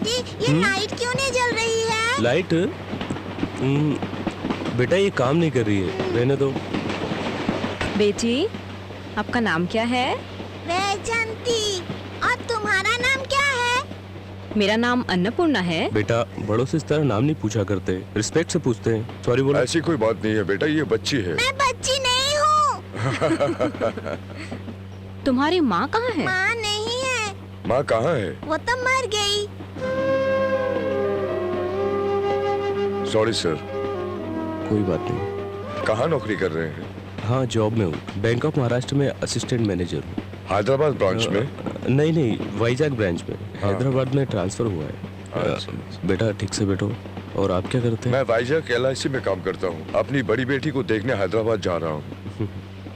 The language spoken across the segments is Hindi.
डैडी ये लाइट क्यों नहीं जल रही है? लाइट? बेटा ये काम नहीं कर रही है, रहने दो। बेटी, आपका नाम क्या है? वैजंती। और तुम्हारा नाम क्या है? मेरा नाम अन्नपूर्णा है। बेटा बड़ों से इस तरह नाम नहीं पूछा करते, रिस्पेक्ट से पूछते हैं। सॉरी बोलो। ऐसी कोई बात नहीं है बेटा, ये बच्ची है। मैं बच्ची नहीं हूँ। तुम्हारी माँ कहाँ है? माँ नहीं है। माँ कहाँ है? वो तो मर गई। Sorry sir. कोई बात नहीं। कहाँ नौकरी कर रहे हैं? हाँ जॉब में हूँ, बैंक ऑफ महाराष्ट्र में असिस्टेंट मैनेजर हूँ। हैदराबाद ब्रांच में? नहीं, वाइजैक ब्रांच में। हैदराबाद में ट्रांसफर हुआ है। बेटा ठीक से बैठो। और आप क्या करते हैं? मैं वाइजैक LIC में काम करता हूँ। अपनी बड़ी बेटी को देखने हैदराबाद जा रहा हूँ।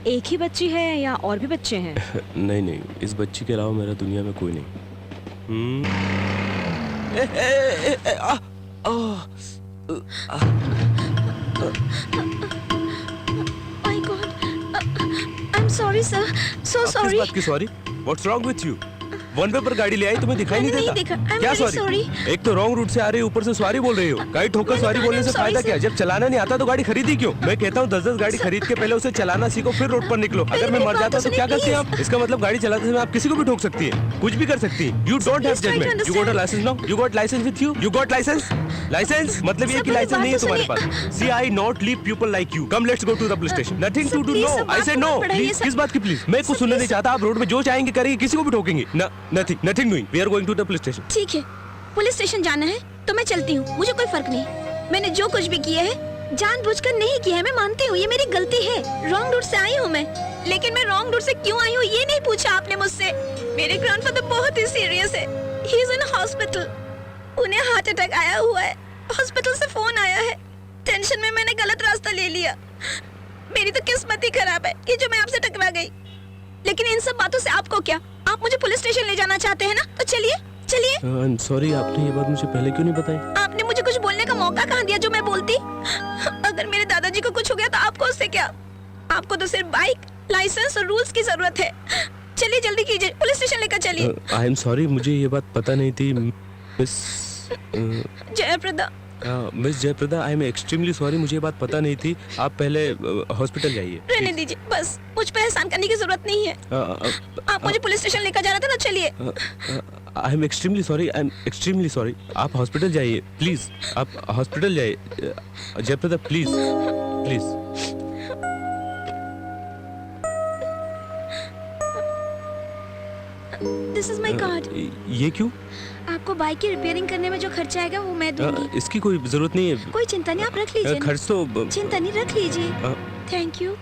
एक ही बच्ची है या और भी बच्चे हैं? नहीं, इस बच्ची के अलावा मेरा दुनिया में कोई नहीं। My God, I'm sorry sir, so sorry. किस बात की sorry? What's wrong with you? One way पर गाड़ी ले आई, तुम्हें दिखाई नहीं मैंने देता? नहीं देखा। I'm क्या very सॉरी? sorry. एक तो रॉन्ग रूट से आ रही हो, ऊपर से सॉरी बोल रही हो। गाड़ी ठोकर मैंने सॉरी कहा, बोलने से I'm sorry, फायदा क्या? sir. जब चलाना नहीं आता तो गाड़ी खरीदी क्यों? मैं कहता हूँ 10-10 गाड़ी खरीद के पहले उसे चलाना सीखो, फिर रोड पर निकलो। अगर मैं मेरी मर बात जाता तो तो क्या सुनिए, करती हैं आप? इसका मतलब गाड़ी चलाते समय आप किसी को भी ठोक सकती है, कुछ भी कर सकती है। You don't have Please try to judgment. You got a understand. license now? You got license with you? You got license? License? मतलब ये सर, कि मेरी लाइसेंस बात नहीं है तो तुम्हारे सुनिए। पास। See, I not leave people like you. Come, let's go to the police station. Nothing sir, to do. please, No, sir, I बात said को no. मत बढ़ाइए, Please, सर। किस बात की प्लीज? मैं कुछ सर, सुनने नहीं please. चाहता। आप रोड में जो चाहेंगे करेंगे, किसी को भी ठोकेंगे। Nothing doing. We are going to the police station. ठीक है, पुलिस स्टेशन जाना है तो मैं चलती हूँ, मुझे कोई फर्क नहीं। मैंने जो कुछ भी किया है जानबूझकर नहीं किया है, मैं मानती हूँ, ये मेरी गलती है। रॉन्ग रूट से आई हूँ मैं, लेकिन मैं रॉन्ग रूट से क्यों आई हूँ ये नहीं पूछा आपने मुझसे। मेरे ग्रैंडफादर बहुत ही सीरियस है, ही इज इन हॉस्पिटल। उन्हें हार्ट अटैक आया हुआ है, हॉस्पिटल से फोन आया है। टेंशन में मैंने गलत रास्ता ले लिया। मेरी तो किस्मत ही खराब है कि जो मैं आपसे टकरा गई। लेकिन इन सब बातों से आपको क्या? आप मुझे पुलिस स्टेशन ले जाना चाहते हैं ना, तो चलिए चलिए। I'm sorry, आपने ये बात मुझे पहले क्यों नहीं बताई? आपने मुझे कुछ बोलने का मौका कहाँ दिया जो मैं बोलती? अगर मेरे दादाजी को कुछ हो गया तो आपको उससे क्या? आपको तो सिर्फ बाइक, लाइसेंस और रूल्स की जरूरत है। चलिए जल्दी कीजिए, पुलिस स्टेशन लेकर चलिए। आई एम सॉरी, मुझे ये बात पता नहीं थी miss Jaya Prada. Miss Jaya Prada, I am extremely sorry, मुझे ये बात पता नहीं थी। आप पहले हॉस्पिटल जाइए। रहने दीजिए, बस मुझ पे एहसान करने की जरूरत नहीं है। आप मुझे पुलिस स्टेशन लेकर जा रहे थे ना, चलिए। आई एम एक्सट्रीमली सॉरी, आप हॉस्पिटल जाइए प्लीज। आप हॉस्पिटल जाइए Jaya Prada, please please. This is my card. ये क्यों? आपको बाइक की रिपेयरिंग करने में जो खर्चा आएगा वो मैं दूंगी। इसकी कोई जरूरत नहीं है। कोई चिंता नहीं, आप रख लीजिए ना। खर्च तो चिंता नहीं, रख लीजिए। Thank you.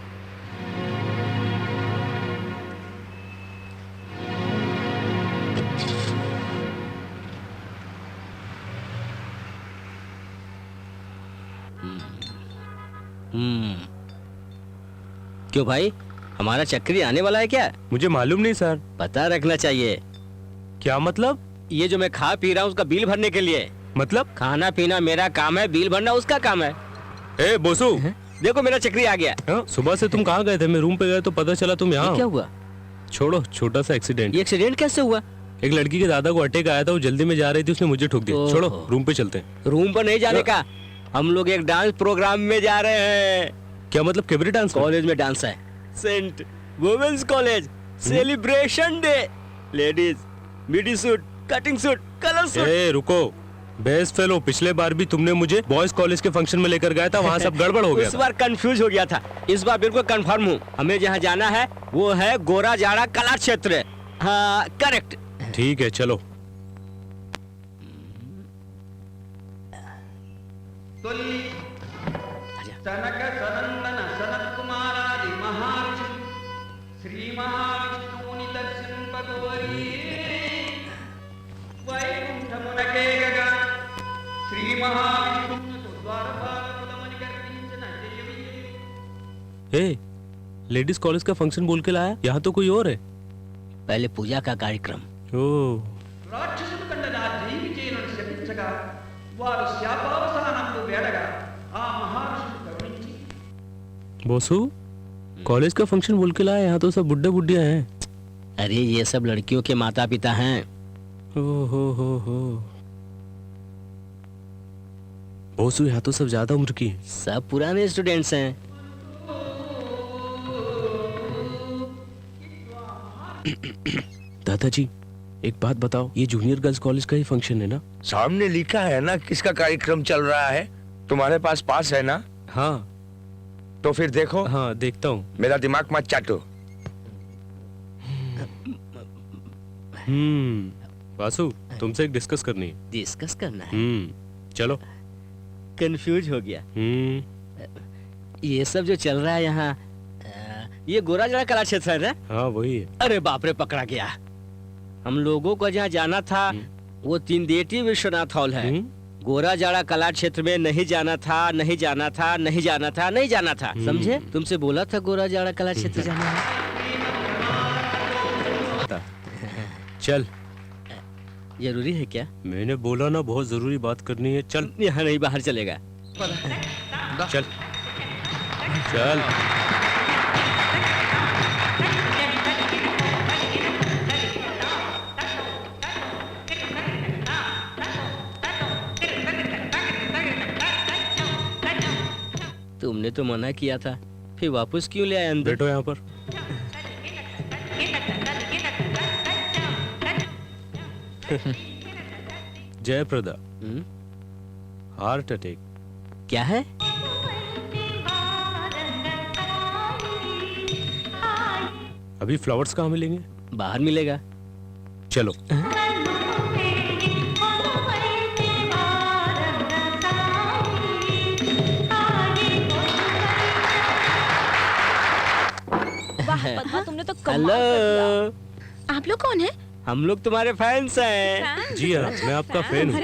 क्यों भाई, हमारा चक्री आने वाला है क्या? मुझे मालूम नहीं सर। पता रखना चाहिए। क्या मतलब? ये जो मैं खा पी रहा हूँ उसका बिल भरने के लिए। मतलब? खाना पीना मेरा काम है, बिल भरना उसका काम है। ए बोसू, देखो मेरा चक्री आ गया। सुबह से तुम कहाँ गए थे? मैं रूम पे गया तो पता चला तुम यहाँ। क्या हुआ? छोड़ो, छोटा सा एक्सीडेंट। ये एक्सीडेंट कैसे हुआ? एक लड़की के दादा को अटैक आया था, वो जल्दी में जा रही थी, उसने मुझे ठोक दिया। छोड़ो, रूम पे चलते हैं। रूम पर नहीं जाने का, हम लोग एक डांस प्रोग्राम में जा रहे हैं। क्या मतलब? Cabaret dance? कॉलेज में डांस है, saint women's college, celebration day. Ladies midi suit, cutting suit, colour suit. ए रुको, बेस्ट फेलो, पिछले बार भी तुमने मुझे बॉयज कॉलेज के फंक्शन में लेकर गया था, वहाँ सब गड़बड़ हो गया। इस बार कंफ्यूज हो गया था, इस बार बिल्कुल कंफर्म हूँ। हमें जहाँ जाना है वो है गोरा जाड़ा कला क्षेत्र। हाँ करेक्ट। ठीक है चलो। सनक सनंदन सनत कुमारादि महर्षि श्री महाविष्णु दर्शन पगोरी वैकुंठ मुनके गगा श्री महाविष्णु द्वारपाल कुलमणिकर्णिंचन ए, लेडीज कॉलेज का फंक्शन बोल के लाया, यहाँ तो कोई और है। पहले पूजा का कार्यक्रम। ओह, రాక్షసుడు కండగా జీవించేనుని శపించగా వారు శాపావసానందు వేడగా ఆ మహర్షుడు కరుణించి बोसू, कॉलेज का फंक्शन बोल के लाया, यहाँ तो सब बुड्ढे बुड्ढिया हैं। अरे ये सब लड़कियों के माता पिता हैं। हो। बोसू, यहाँ तो सब ज्यादा उम्र की हैं। सब पुराने स्टूडेंट्स हैं। दादाजी एक बात बताओ, ये जूनियर गर्ल्स कॉलेज का ही फंक्शन है ना? सामने लिखा है ना किसका कार्यक्रम चल रहा है। तुम्हारे पास पास है ना? हाँ तो फिर देखो। हाँ देखता हूँ। मेरा दिमाग मत चाटो। वासु, तुमसे एक डिस्कस करनी है। डिस्कस करना है? चलो। कंफ्यूज हो गया। ये सब जो चल रहा है यहाँ, ये गोराजड़ा कला क्षेत्र है ना? हाँ वही है। अरे बाप रे, पकड़ा गया। हम लोगों को जहाँ जाना था वो तीनदेटी विश्वनाथ हॉल है। गोराजाड़ा कला क्षेत्र में नहीं जाना था, नहीं जाना था, नहीं जाना था, नहीं जाना था, समझे? तुमसे बोला था गोराजाड़ा कला क्षेत्र जाना है। चल। जरूरी है क्या? मैंने बोला ना, बहुत जरूरी बात करनी है। चल। यहाँ नहीं, बाहर चलेगा। चल चल। तुमने तो मना किया था, फिर वापस क्यों ले आए अंदर? बैठो यहाँ पर। Jaya Prada, heart attack. क्या है? अभी फ्लावर्स कहाँ मिलेंगे? बाहर मिलेगा। चलो। पद्मा, तुमने तो कमाल कर हेलो, दिया। आप लोग कौन है? हम लोग तुम्हारे फैंस हैं। जी हाँ, मैं आपका फैन हूँ।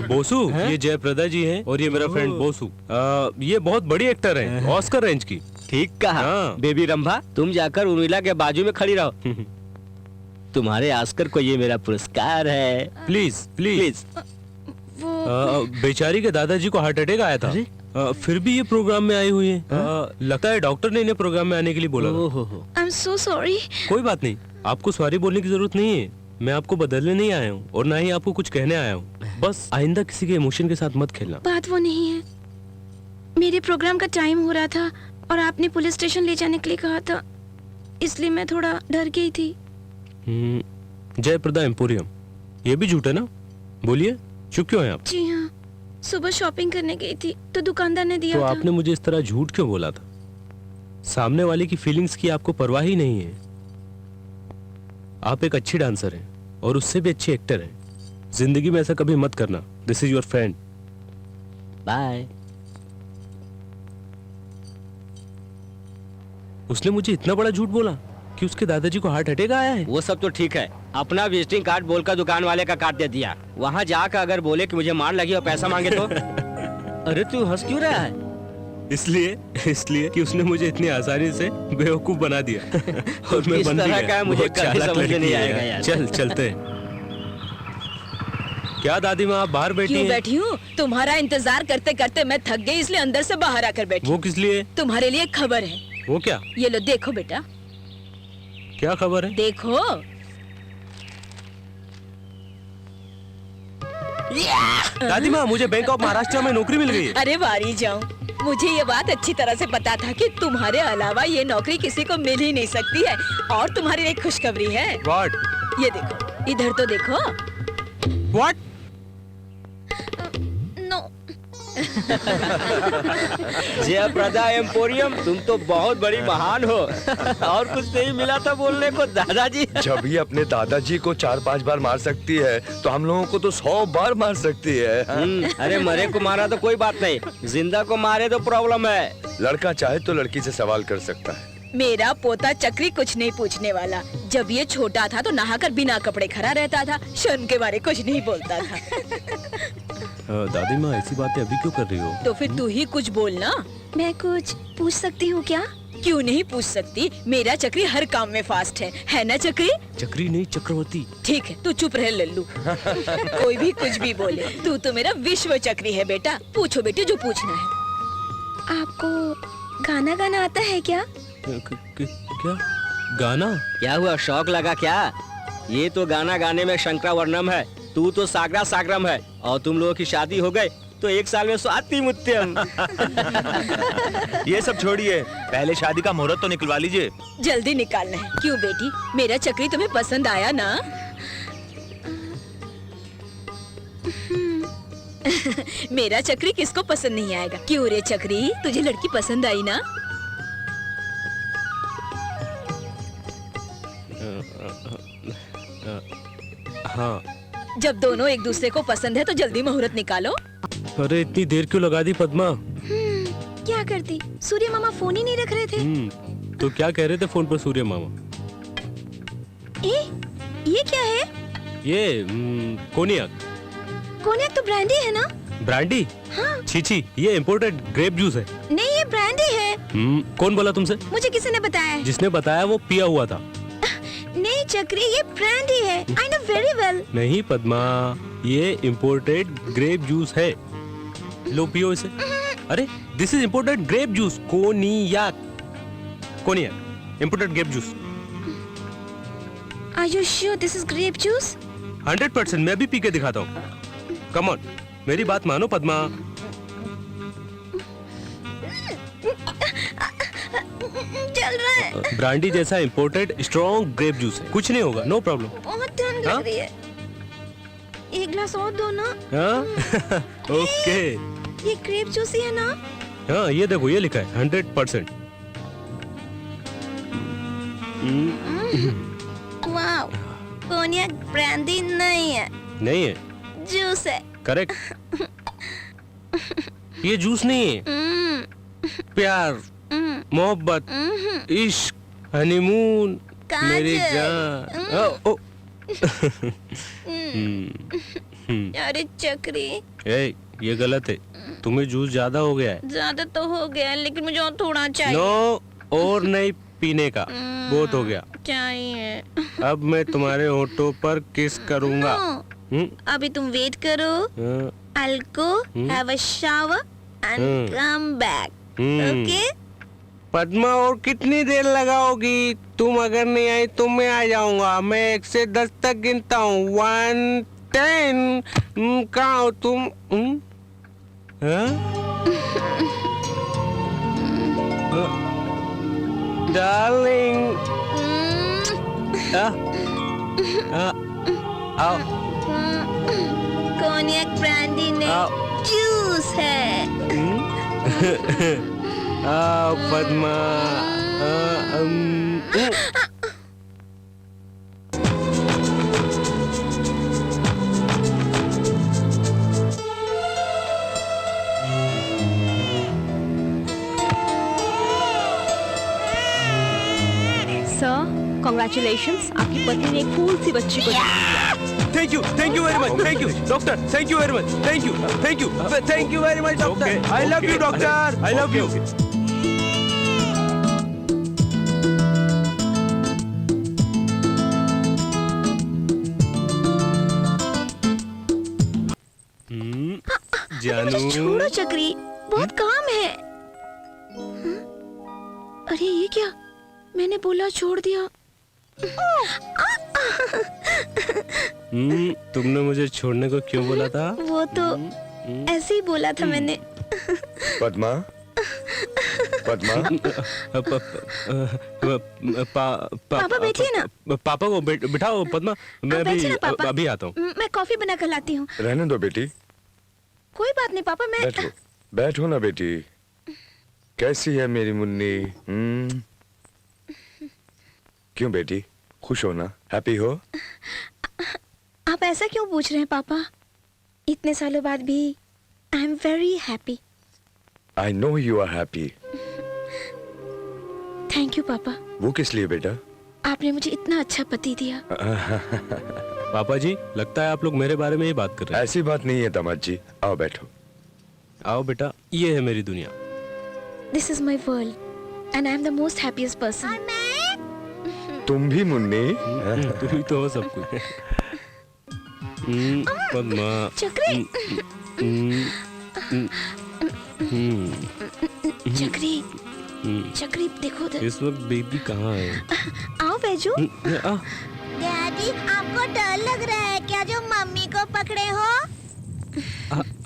बोसू, ये जयप्रदा जी हैं और ये मेरा फ्रेंड बोसू। ये बहुत बड़ी एक्टर हैं, ऑस्कर रेंज की। ठीक कहा। हाँ। बेबी रंभा, तुम जाकर उर्मिला के बाजू में खड़ी रहो। तुम्हारे ऑस्कर को ये मेरा पुरस्कार है। Please please. बेचारी के दादाजी को हार्ट अटैक आया था। फिर भी ये प्रोग्राम में आई हुई है। लगता है डॉक्टर ने इन्हें प्रोग्राम में आने के लिए बोला था। I am so sorry. कोई बात नहीं, आपको सॉरी बोलने की जरूरत नहीं है। मैं आपको बदलने नहीं आया हूँ और ना ही आपको कुछ कहने आया हूँ। बस आइंदा किसी के इमोशन के साथ मत खेलना। बात वो नहीं है, मेरे प्रोग्राम का टाइम हो रहा था और आपने पुलिस स्टेशन ले जाने के लिए कहा था, इसलिए मैं थोड़ा डर गई थी। जयप्रदा एम्पोरियम, ये भी झूठ है ना? बोलिए, चुप क्यों हैं आप? जी हाँ, सुबह शॉपिंग करने गई थी तो दुकानदार ने दिया तो था। आपने मुझे इस तरह झूठ क्यों बोला था? सामने वाले की फीलिंग्स की आपको परवाह ही नहीं है। आप एक अच्छी डांसर हैं और उससे भी अच्छी एक्टर हैं। जिंदगी में ऐसा कभी मत करना। This is your friend. Bye. उसने मुझे इतना बड़ा झूठ बोला कि उसके दादाजी को हार्ट अटैक आया है। वो सब तो ठीक है, अपना विजिटिंग कार्ड बोलकर दुकान वाले का काट दे दिया। वहाँ जाकर अगर बोले कि मुझे मार लगी और पैसा मांगे तो? अरे तू हंस क्यों रहा है? इसलिए कि उसने मुझे इतनी आसानी से बेवकूफ बना दिया और मैं किस बन भी तरह गया। का है मुझे बहुत कभी चालाक समझ में लड़की नहीं है आएगा यार। यार। चल चलते हैं। क्या दादी माँ, आप बाहर बैठी क्यों हैं? बैठी हूँ? तुम्हारा इंतजार करते करते मैं थक गई, इसलिए अंदर से बाहर आकर बैठी। वो किस लिए? तुम्हारे लिए खबर है। वो क्या? ये लो, देखो बेटा, क्या खबर है? देखो। दादी माँ, मुझे बैंक ऑफ महाराष्ट्र में नौकरी मिल गई है। अरे वारी जाऊं, मुझे ये बात अच्छी तरह से पता था कि तुम्हारे अलावा ये नौकरी किसी को मिल ही नहीं सकती है। और तुम्हारी एक खुशखबरी है। What? ये देखो, इधर तो देखो। What? नो। जयप्रदा एम्पोरियम, तुम तो बहुत बड़ी महान हो। और कुछ नहीं मिला था बोलने को दादाजी? जब ये अपने दादाजी को 4-5 बार मार सकती है तो हम लोगों को तो 100 बार मार सकती है। अरे मरे को मारा तो कोई बात नहीं, जिंदा को मारे तो प्रॉब्लम है। लड़का चाहे तो लड़की से सवाल कर सकता है। मेरा पोता चक्री कुछ नहीं पूछने वाला। जब ये छोटा था तो नहाकर बिना कपड़े खड़ा रहता था, शर्म के बारे कुछ नहीं बोलता था। दादी माँ, ऐसी बातें अभी क्यों कर रही हो? तो फिर तू ही कुछ बोलना। मैं कुछ पूछ सकती हूँ क्या? क्यों नहीं पूछ सकती? मेरा चक्री हर काम में फास्ट है ना चक्री? चक्री नहीं, चक्रवर्ती। ठीक है, तू चुप रह लल्लू। कोई भी कुछ भी बोले, तू तो मेरा विश्व चक्री है बेटा। पूछो बेटे जो पूछना है। आपको गाना गाना आता है क्या? क्या गाना? क्या हुआ, शौक लगा क्या? ये तो गाना गाने में शंकरावर्णम है, तू तो सागरा सागरम है, और तुम लोगों की शादी हो गई तो 1 साल में स्वाति मुत्यम। ये सब छोड़िए, पहले शादी का मुहूर्त तो निकलवा लीजिए। जल्दी निकालना है। क्यों बेटी, मेरा चक्री तुम्हें पसंद आया ना? मेरा चक्री किसको पसंद नहीं आएगा? क्यों रे चक्री, तुझे लड़की पसंद आई ना? हाँ। जब दोनों एक दूसरे को पसंद है तो जल्दी मुहूर्त निकालो। अरे इतनी देर क्यों लगा दी पद्मा? क्या करती, सूर्य मामा फोन ही नहीं रख रहे थे। तो क्या कह रहे थे फोन पर सूर्य मामा? ये क्या है? ये कोनियाक। कोनियाक तो ब्रांडी है ना? ब्रांडी? हाँ। छी, ये इम्पोर्टेड ग्रेप जूस है। नहीं, ये ब्रांडी है। कौन बोला तुमसे? मुझे किसी ने बताया है। जिसने बताया वो पिया हुआ था। नहीं चक्री, ये ब्रांडी है। I know very well. नहीं पद्मा, ये इम्पोर्टेड ग्रेप जूस है। लो पियो इसे। अरे this is imported grape juice, cognac. Cognac imported grape juice. Are you sure this is grape juice? 100%। मैं भी पी के दिखाता हूँ। कम ऑन, मेरी बात मानो पद्मा। चल रहा है। ब्रांडी जैसा इम्पोर्टेड स्ट्रॉन्ग ग्रेप जूस है, कुछ नहीं होगा, नो प्रॉब्लम। बहुत ठंड लग रही है। एक ग्लास और दो ना। हाँ? ओके। ये ग्रेप जूस ही है ना? हाँ, ये देखो, ये लिखा है 100%। वाओ, कोनियाक ब्रांडी नहीं है। नहीं है? जूस है। करेक्ट। ये जूस नहीं है। प्यार, मोहब्बत, इश्क, हनीमून, मेरी जान। ओ। अरे चक्री, ये गलत है, तुम्हें जूस ज्यादा हो गया है। ज्यादा तो हो गया, लेकिन मुझे और थोड़ा चाहिए। नो, और नहीं पीने का, बहुत हो गया। चाहिए। अब मैं तुम्हारे होठों पर किस करूंगा। अभी तुम वेट करो। I'll go have a shower and come back. Okay? Padma, और कितनी देर लगाओगी? तुम अगर नहीं आई तो मैं आ जाऊंगा। मैं 1 से 10 तक गिनता हूँ। 1, 10। कहाँ हो तुम? डार्लिंग। आओ। कोनियाक ब्रांडी ने जूस है। आओ पद्मा। सर, कॉन्ग्रेचुलेशंस, आपकी पत्नी ने एक फूल सी बच्ची को thank you very much. Thank you doctor, thank you very much. Thank you very much doctor. I love you doctor, I love you. जानू, छोड़ो चक्री, बहुत काम है। अरे ये क्या, मैंने बोला छोड़ दिया। तुमने मुझे छोड़ने को क्यों बोला था? वो तो ऐसे ही बोला था मैंने। पद्मा, पद्मा। पापा बैठिए ना। पापा को बिठाओ पद्मा, मैं अभी आता हूँ। मैं कॉफी बना कर लाती हूँ। रहने दो बेटी। कोई बात नहीं पापा, मैं बैठो, बैठो ना बेटी। कैसी है मेरी मुन्नी? क्यों बेटी, खुश हो ना? हैप्पी हो? आप ऐसा क्यों पूछ रहे हैं पापा? इतने सालों बाद भी I am very happy. I know you are happy. Thank you पापा। वो किस लिए बेटा? आपने मुझे इतना अच्छा पति दिया। पापा जी, लगता है आप लोग मेरे बारे में ही बात कर रहे हैं। ऐसी बात नहीं है दामाद जी, आओ बैठो। आओ बेटा, ये है मेरी दुनिया। This is my world and I am the most happiest person. तुम भी मुन्नी? तुम ही तो हो सब कुछ। पद्मा। चक्री। चक्री, चक्री देखो इस वक्त बेबी कहाँ है? आओ बैजू। डैडी आपको डर लग रहा है क्या जो मम्मी को पकड़े हो?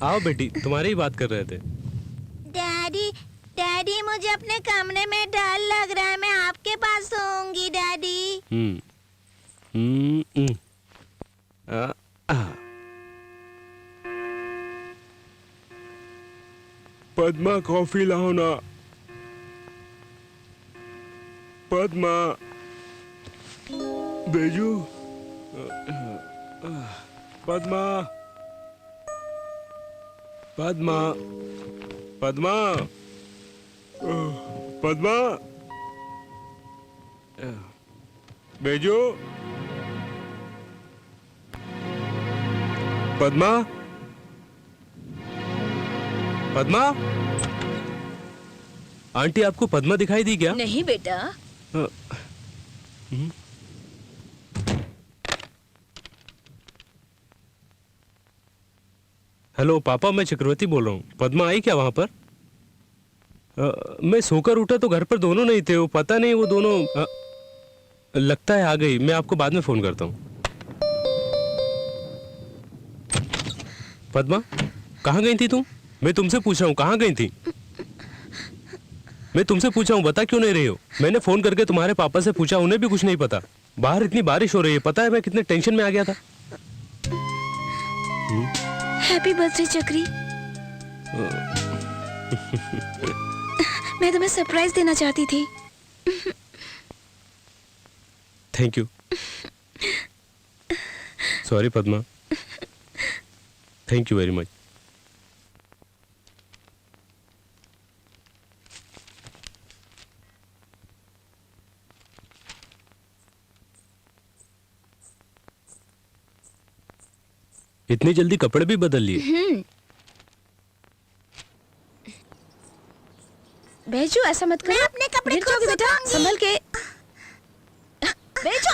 आओ बेटी, तुम्हारी ही बात कर रहे थे। डैडी डैडी मुझे अपने कमरे में डर लग रहा है, मैं आपके पास सोऊंगी डैडी। पद्मा कॉफी लाओ ना। पद्मा, बेजू, पद्मा, पद्मा, पद्मा, पद्मा, बेजू, पद्मा, पद्मा। आंटी, आपको पद्मा दिखाई दी क्या? नहीं बेटा। हेलो पापा, मैं चक्रवर्ती बोल रहा हूँ। पद्मा आई क्या वहां पर? मैं सोकर उठा तो घर पर दोनों नहीं थे। वो पता नहीं, वो दोनों लगता है आ गई। मैं आपको बाद में फोन करता हूँ। पद्मा, कहाँ गई थी तुम? मैं तुमसे पूछ रहा हूँ, कहाँ गई थी? मैं तुमसे पूछा हूँ, बता क्यों नहीं रही हो? मैंने फोन करके तुम्हारे पापा से पूछा, उन्हें भी कुछ नहीं पता। बाहर इतनी बारिश हो रही है, पता है मैं कितने टेंशन में आ गया था। हैप्पी बर्थडे चक्री। मैं तुम्हें सरप्राइज देना चाहती थी। Thank you. Sorry Padma. Thank you very much. इतनी जल्दी कपड़े भी बदल लिए? बेजू, ऐसा मत करो। मैं अपने कपड़े गिर खुद जाओगे बेटा, सुखाऊंगी। संभल के। बेजू,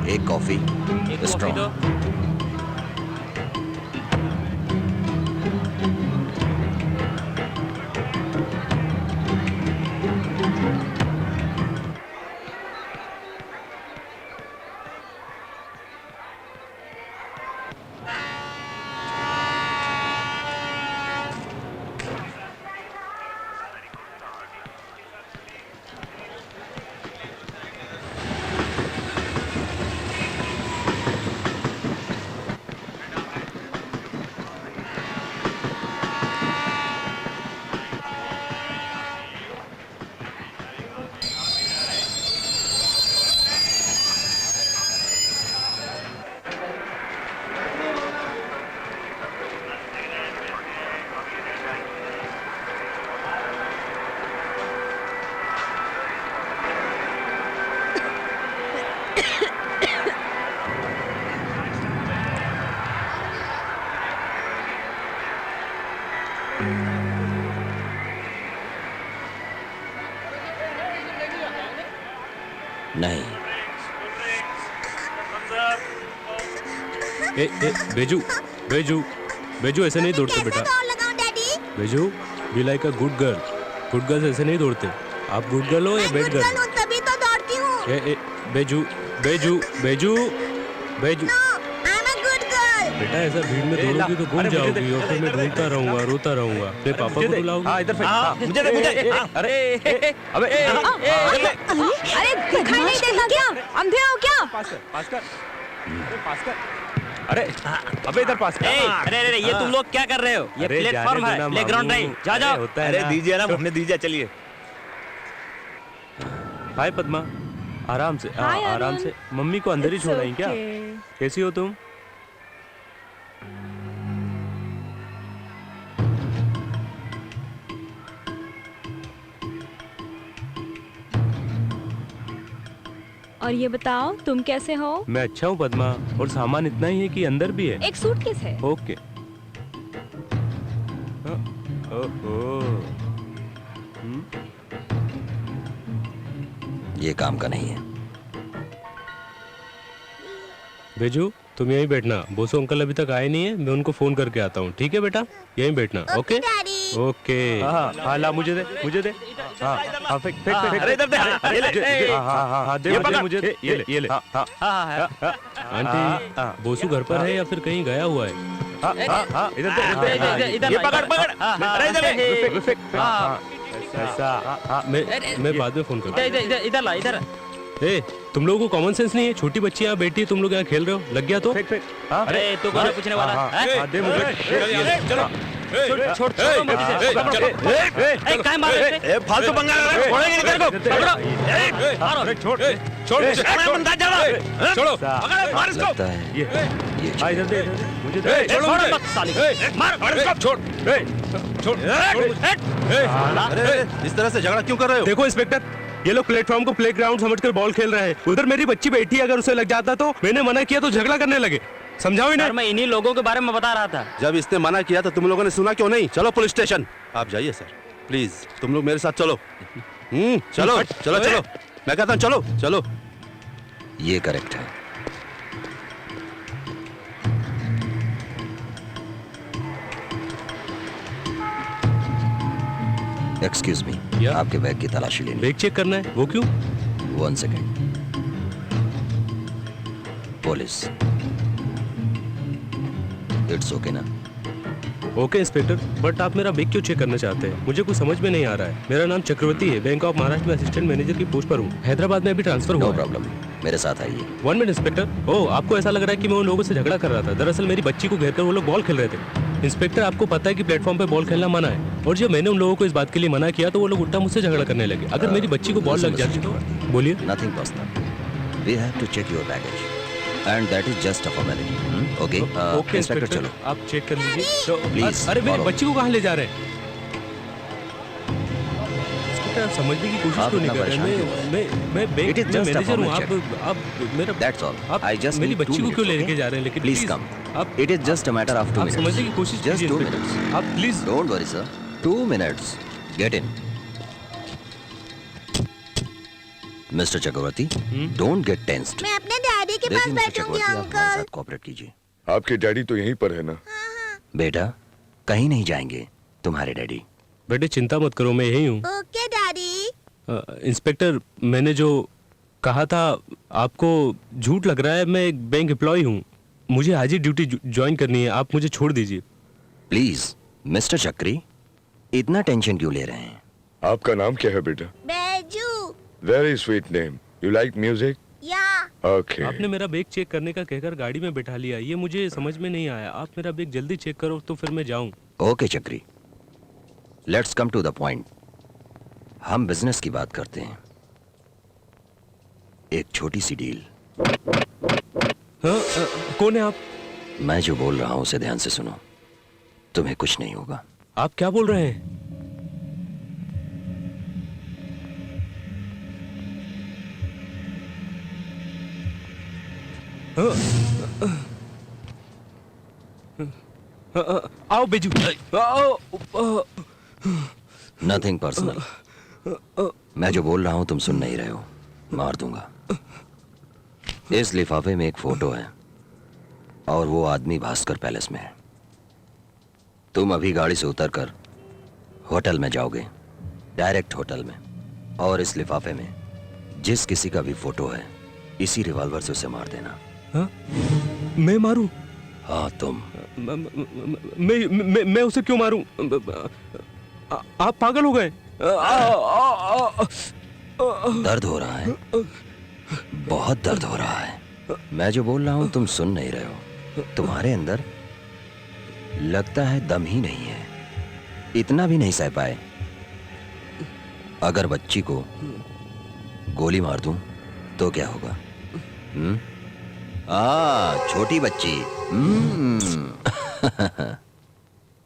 एक कॉफी, स्ट्रॉ। नहीं। बेजू, बेजू, बेजू, ऐसे नहीं दौड़ते कैसे बेटा। दौड़ लगाऊं daddy? Beju, be like a good girl. Good girls ऐसे नहीं दौड़ते। आप गुड गर्ल हो या मैं बैड गुड गर्ल? गर्ल हूं, तभी तो दौड़ती हूँ। Beju, Beju, Beju, Beju. No, I am a good girl. बेटा, ऐसा भीड़ में दौड़ोगी तो गुम जाओगी और फिर मैं ढूंढता रहूंगा, रोता रहूंगा। अपने पापा को बुलाओगी? हाँ, इधर फेंक। मुझे दे। अरे अबे अरे दिखाई नहीं देता क्या? अंधे हो क्या? पास कर, पास कर। अरे पास कर। अरे अबे इधर पास कर। अरे अरे, ये तुम लोग क्या कर रहे हो? ये अरे प्लेटफॉर्म जाने है, दो ना प्लेग्राउंड मामू। नहीं। जा जाओ। होता है अरे ना। दीजिए ना, घूमने दीजिए, चलिए। हाय पद्मा। आराम से Hi, आराम अरुण। से। मम्मी को अंदर ही It's छोड़ आई क्या? okay. कैसी हो तुम? और ये बताओ तुम कैसे हो? मैं अच्छा हूँ पद्मा, और सामान इतना ही है कि अंदर भी है। एक सूटकेस है। ओके। ओहो। ये काम का नहीं है। बेजू, तुम यहीं बैठना। बोसो अंकल अभी तक आए नहीं है, मैं उनको फोन करके आता हूँ। ठीक है बेटा, यहीं बैठना। Okay daddy. ओके। हाँ ला, मुझे दे, मुझे दे। हाँ हाँ, फेंक फेंक फेंक। अरे इधर दे, अरे ले, ए, हाँ हाँ हाँ हाँ, दे ये मुझे, पकड़, मुझे दे। ये ले। आंटी, बोसू घर पर है या फिर कहीं गया हुआ है? इधर दे, ये पकड़ पकड़। अरे इधर दे। ऐसा मैं बाद में फोन करूँगा। इधर ला, इधर। ए, तुम लोगों को कॉमन सेंस नहीं है? छोटी बच्ची यहाँ बैठी है, तुम लोग यहाँ खेल रहे हो, लग गया तो? अरे तू कौन है पूछने वाला? हैं? दे मुझे। चलो छोड़ काय मार रहे थे? फालतू पंगा लगा रहा है, छोड़ेंगे नहीं तेरे को। पकड़ो। छोड़ बंदा चलो। छोड़ो, पकड़ मार इसको। लगता है ये ये इधर दे, मुझे दे। छोड़ो छोड़ मुझे। मत साली। मार इसको। छोड़। अरे इस तरह से झगड़ा क्यों कर रहे हो? देखो इंस्पेक्टर, ये लोग प्लेटफॉर्म को प्लेग्राउंड समझकर बॉल खेल रहे हैं। उधर मेरी बच्ची बैठी है, अगर उसे लग जाता तो मैंने मना किया तो झगड़ा करने लगे। समझाओ इन्हें। यार मैं इन्हीं लोगों के बारे में बता रहा था। जब इसने मना किया तो तुम लोगों ने सुना क्यों नहीं? चलो पुलिस स्टेशन। आप जाइए सर, प्लीज तुम लोग मेरे साथ चलो। चलो चलो चलो, मैं कहता हूँ चलो चलो। ये करेक्ट है। Excuse me, Yeah? आपके बैग की तलाशी लेनी। बैग चेक करना है, वो क्यों? 1 सेकेंड। पुलिस, इट्स ओके ना? ओके इंस्पेक्टर, बट आप मेरा बैग क्यों चेक करना चाहते हैं? मुझे कुछ समझ में नहीं आ रहा है। मेरा नाम चक्रवर्ती है, बैंक ऑफ महाराष्ट्र में असिस्टेंट मैनेजर की पोस्ट पर हूँ। हैदराबाद में अभी ट्रांसफर नो हुआ है। प्रॉब्लम, मेरे साथ आइए। 1 मिनट इंस्पेक्टर। ओह, आपको ऐसा लग रहा है कि मैं उन लोगों से झगड़ा कर रहा था। दरअसल मेरी बच्ची को घेरकर वो लोग बॉल खेल रहे थे। इंस्पेक्टर, आपको पता है कि प्लेटफॉर्म पे बॉल खेलना मना है, और जब मैंने उन लोगों को इस बात के लिए मना किया तो वो लोग उल्टा मुझसे झगड़ा करने लगे। अगर मेरी बच्ची को बॉल लग जाती तो? बोलिए। Nothing personal, we have to check your baggage and that is just a formality. Okay okay inspector, चलो। आप चेक कर लीजिए। तो, Please, अरे मेरी follow. बच्ची को कहाँ ले जा रहे हैं? इंस्पेक्टर, आप समझने की कोशिश आप क्यों नहीं इतना कर रहे? परेशान क्यों मैं बैंक It is में just a मैनेजर हूँ। formal आप मेरा दैट्स ऑल। आप आई जस्ट मेरी बच्ची को क्यों लेके जा रहे हैं? लेकिन प्लीज कम। आप it is just a matter of 2 आप मिनट्स। समझने की कोशिश जस्ट कीजिए 2 इंस्पेक्टर। मिनट्स। आप please. Don't worry sir, 2 minutes, get in. Mister Chakraborty, don't get tensed. मैं अपने डैडी के पास देखिए मिस्टर बैठूंगी चक्रवर्ती, आप हमारे अंकल। साथ कोऑपरेट कीजिए। आपके डैडी तो यहीं पर है ना? बेटा, कहीं नहीं जाएंगे तुम्हारे डैडी। बेटे चिंता मत करो, मैं यही हूँ। Okay daddy. इंस्पेक्टर, मैंने जो कहा था आपको झूठ लग रहा है। मैं एक बैंक एम्प्लॉय हूँ, मुझे आज ही ड्यूटी ज्वाइन करनी है। आप मुझे छोड़ दीजिए। प्लीज मिस्टर चक्री, इतना टेंशन क्यों ले रहे हैं? आपका नाम क्या है बेटा? Baiju. Very sweet name. You like music? या। ओके। आपने मेरा बैग चेक करने का कहकर गाड़ी में बैठा लिया, ये मुझे समझ में नहीं आया। आप मेरा बैग जल्दी चेक करो तो फिर मैं जाऊं। Okay Chakri, let's come to the point. हम बिजनेस की बात करते हैं। एक छोटी सी डील। हाँ, कौन है आप? मैं जो बोल रहा हूं उसे ध्यान से सुनो, तुम्हें कुछ नहीं होगा। आप क्या बोल रहे हैं? आओ बेजू, आओ। Nothing personal. मैं जो बोल रहा हूं तुम सुन नहीं रहे हो, मार दूंगा। इस लिफाफे में एक फोटो है और वो आदमी भास्कर पैलेस में है। तुम अभी गाड़ी से उतरकर होटल में जाओगे, डायरेक्ट होटल में, और इस लिफाफे में जिस किसी का भी फोटो है इसी रिवॉल्वर से उसे मार देना। हाँ? मैं मारूं? हाँ तुम। मैं उसे क्यों मारूं? आप पागल हो गए? दर्द हो रहा है, बहुत दर्द हो रहा है। मैं जो बोल रहा हूं तुम सुन नहीं रहे हो। तुम्हारे अंदर लगता है दम ही नहीं है, इतना भी नहीं सह पाए। अगर बच्ची को गोली मार दूं तो क्या होगा? छोटी बच्ची।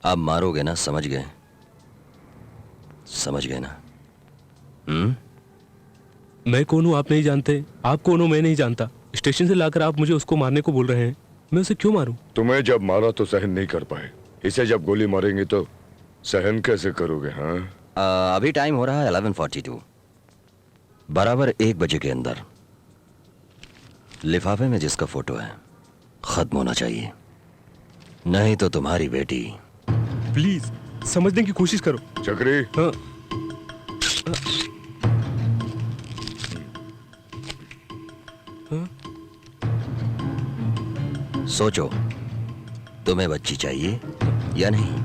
अब मारोगे ना? समझ गए? समझ गए ना? मैं कौन हूँ आप नहीं जानते, आप कौन हो मैं नहीं जानता। स्टेशन से लाकर आप मुझे उसको मारने को बोल रहे हैं, मैं उसे क्यों मारूं? तुम्हें जब मारा तो सहन नहीं कर पाए, इसे जब गोली मारेंगे तो सहन कैसे करोगे? हाँ, अभी टाइम हो रहा है 11:42। बराबर 1 बजे के अंदर लिफाफे में जिसका फोटो है खत्म होना चाहिए, नहीं तो तुम्हारी बेटी। प्लीज समझने की कोशिश करो। चक्री। हाँ। सोचो, तुम्हें बच्ची चाहिए या नहीं?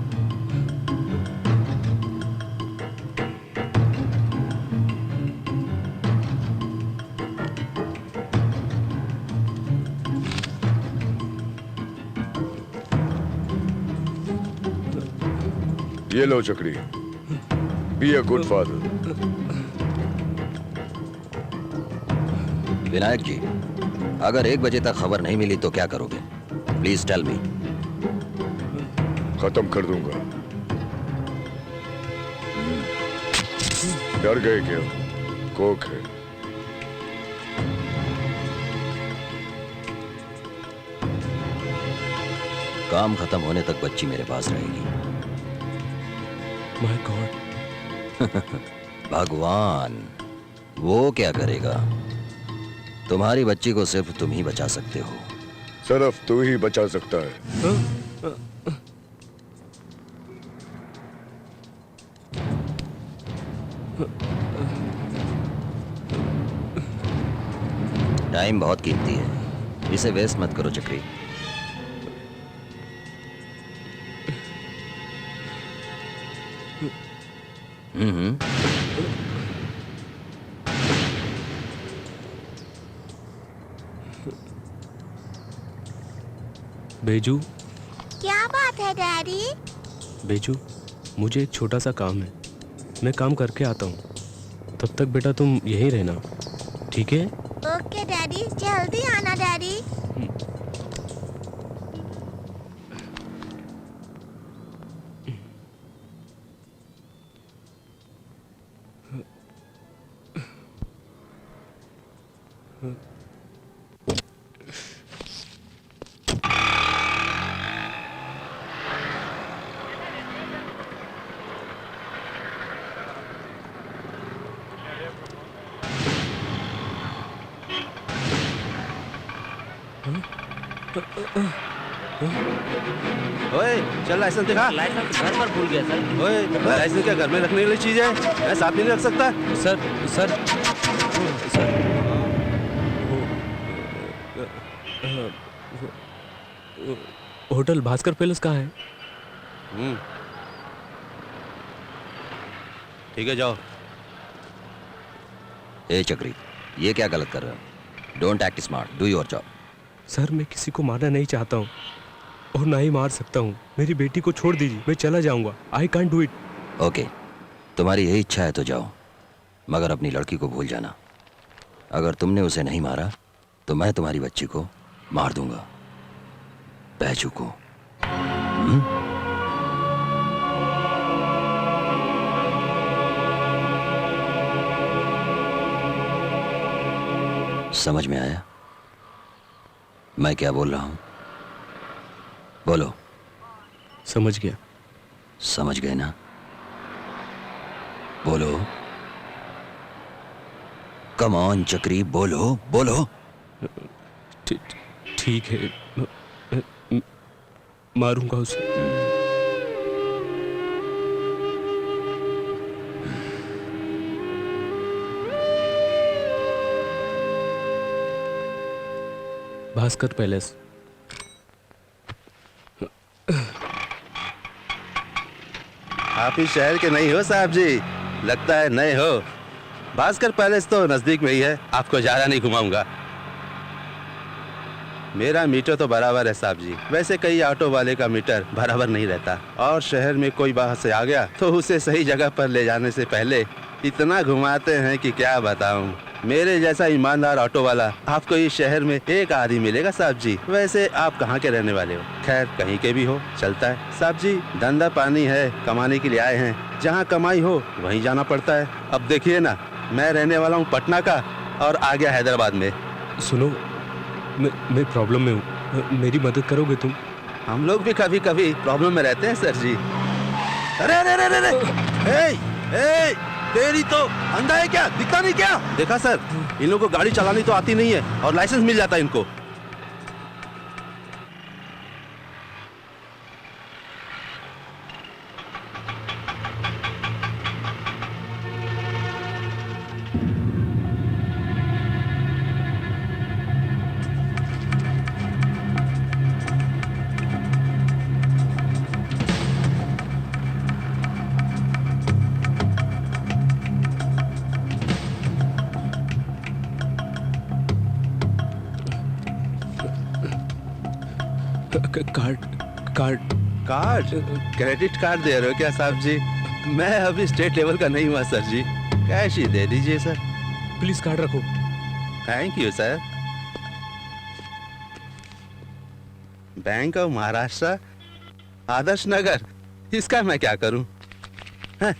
ये लो Chakri, be a good father. Vinayak ji, अगर 1 बजे तक खबर नहीं मिली तो क्या करोगे? Please tell me. खत्म कर दूंगा। डर गए क्या? कोक है। काम खत्म होने तक बच्ची मेरे पास रहेगी। My God. भगवान, वो क्या करेगा? तुम्हारी बच्ची को सिर्फ तुम ही बचा सकते हो। सिर्फ तू ही बचा सकता है। टाइम बहुत कीमती है, इसे वेस्ट मत करो चक्री। बेजू। क्या बात है डैडी? बेजू, मुझे एक छोटा सा काम है, मैं काम करके आता हूँ, तब तक बेटा तुम यहीं रहना, ठीक है? ओके डैडी, जल्दी आना डैडी। ओए, चल लाइसेंस दिखा। लाइसेंस घर पर भूल गया सर। ओए, लाइसेंस क्या घर में रखने वाली चीज है? मैं साथ नहीं रख सकता? सर होटल भास्कर पैलेस कहाँ है? ठीक है, जाओ। ए चक्री, ये क्या गलत कर रहे हो? Don't act smart, do your job. Sir, मैं किसी को मारना नहीं चाहता हूँ और ना ही मार सकता हूँ। मेरी बेटी को छोड़ दीजिए, मैं चला जाऊंगा। I can't do it. Okay, तुम्हारी यही इच्छा है तो जाओ, मगर अपनी लड़की को भूल जाना। अगर तुमने उसे नहीं मारा तो मैं तुम्हारी बच्ची को मार दूंगा। बैजू को। समझ में आया मैं क्या बोल रहा हूं? बोलो। समझ गया। समझ गए ना? बोलो। कम ऑन चक्री, बोलो बोलो। ठीक है, मारूंगा उसे। भास्कर पैलेस। आप इस शहर के नहीं हो साहब जी, लगता है नए हो। भास्कर पैलेस तो नजदीक में ही है, आपको ज्यादा नहीं घुमाऊंगा। मेरा मीटर तो बराबर है साहब जी, वैसे कई ऑटो वाले का मीटर बराबर नहीं रहता, और शहर में कोई बाहर से आ गया तो उसे सही जगह पर ले जाने से पहले इतना घुमाते हैं कि क्या बताऊं। मेरे जैसा ईमानदार ऑटो वाला आपको इस शहर में एक आदमी मिलेगा साहब जी। वैसे आप कहाँ के रहने वाले हो? खैर कहीं के भी हो चलता है साहब जी, धंधा पानी है, कमाने के लिए आए हैं, जहाँ कमाई हो वहीं जाना पड़ता है। अब देखिए ना, मैं रहने वाला हूँ पटना का और आ गया हैदराबाद में। सुनो, मैं प्रॉब्लम में हूँ, मेरी मदद करोगे तुम? हम लोग भी कभी कभी प्रॉब्लम में रहते हैं सर जी। अरे अरे अरे अरे, ए, तेरी तो अंधा है क्या? दिखता नहीं क्या? देखा सर, इन लोगों को गाड़ी चलानी तो आती नहीं है और लाइसेंस मिल जाता है इनको। कार्ड क्रेडिट कार्ड दे रहे हो क्या साहब जी? मैं अभी स्टेट लेवल का नहीं हुआ सर जी, कैश ही दे दीजिए सर। प्लीज कार्ड रखो। Thank you sir. Bank of Maharashtra, Adarsh Nagar, इसका मैं क्या करूं? हाँ?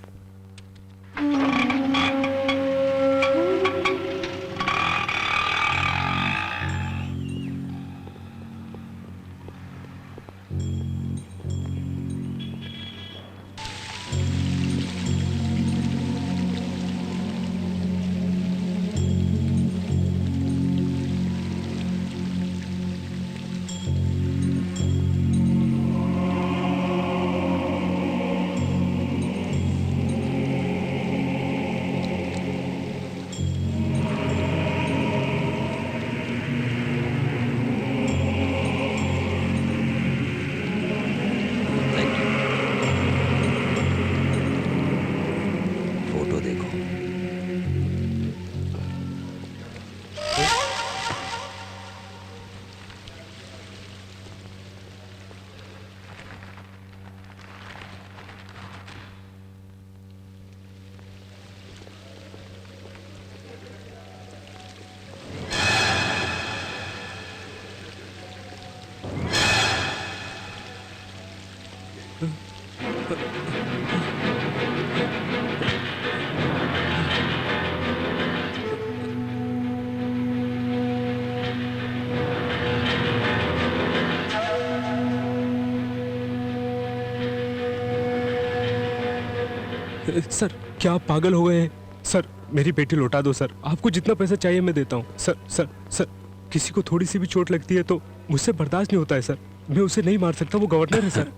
सर क्या आप पागल हो गए हैं? सर मेरी बेटी लौटा दो सर, आपको जितना पैसा चाहिए मैं देता हूँ। सर सर सर, किसी को थोड़ी सी भी चोट लगती है तो मुझसे बर्दाश्त नहीं होता है सर, मैं उसे नहीं मार सकता, वो गवर्नर है सर।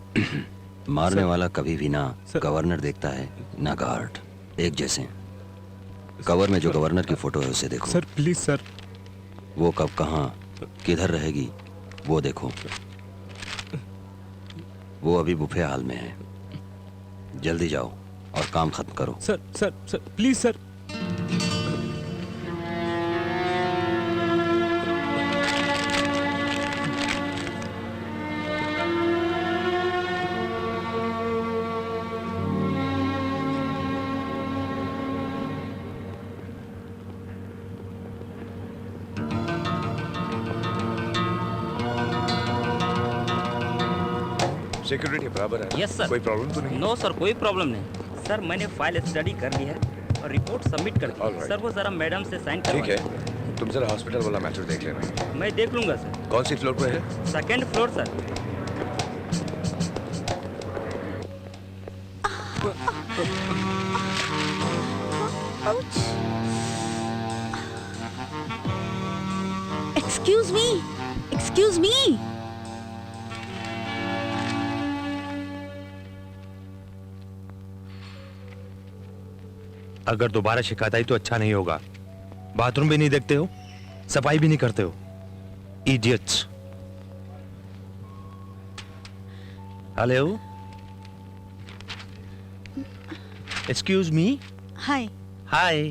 मारने वाला कभी भी ना गवर्नर देखता है ना गार्ड, एक जैसे। कवर में जो गवर्नर की फोटो है उसे देखो। Sir please sir. वो कब कहाँ किधर रहेगी वो देखो। वो अभी बुफे हाल में है, जल्दी जाओ और काम खत्म करो। Sir sir sir please sir. Security बराबर है? Yes sir. कोई प्रॉब्लम तो नहीं? नो सर, कोई प्रॉब्लम नहीं सर। मैंने फाइल स्टडी कर ली है और रिपोर्ट सबमिट कर दी। Alright. सर वो जरा मैडम से साइन ठीक करवा है, तुम जरा हॉस्पिटल वाला मैटर देख लेना। मैं देख लूंगा सर। कौन सी फ्लोर पे है? 2nd floor sir. Excuse me, excuse मी। अगर दोबारा शिकायत आई तो अच्छा नहीं होगा। बाथरूम भी नहीं देखते हो, सफाई भी नहीं करते हो, idiots. Hello, excuse me. Hi hi.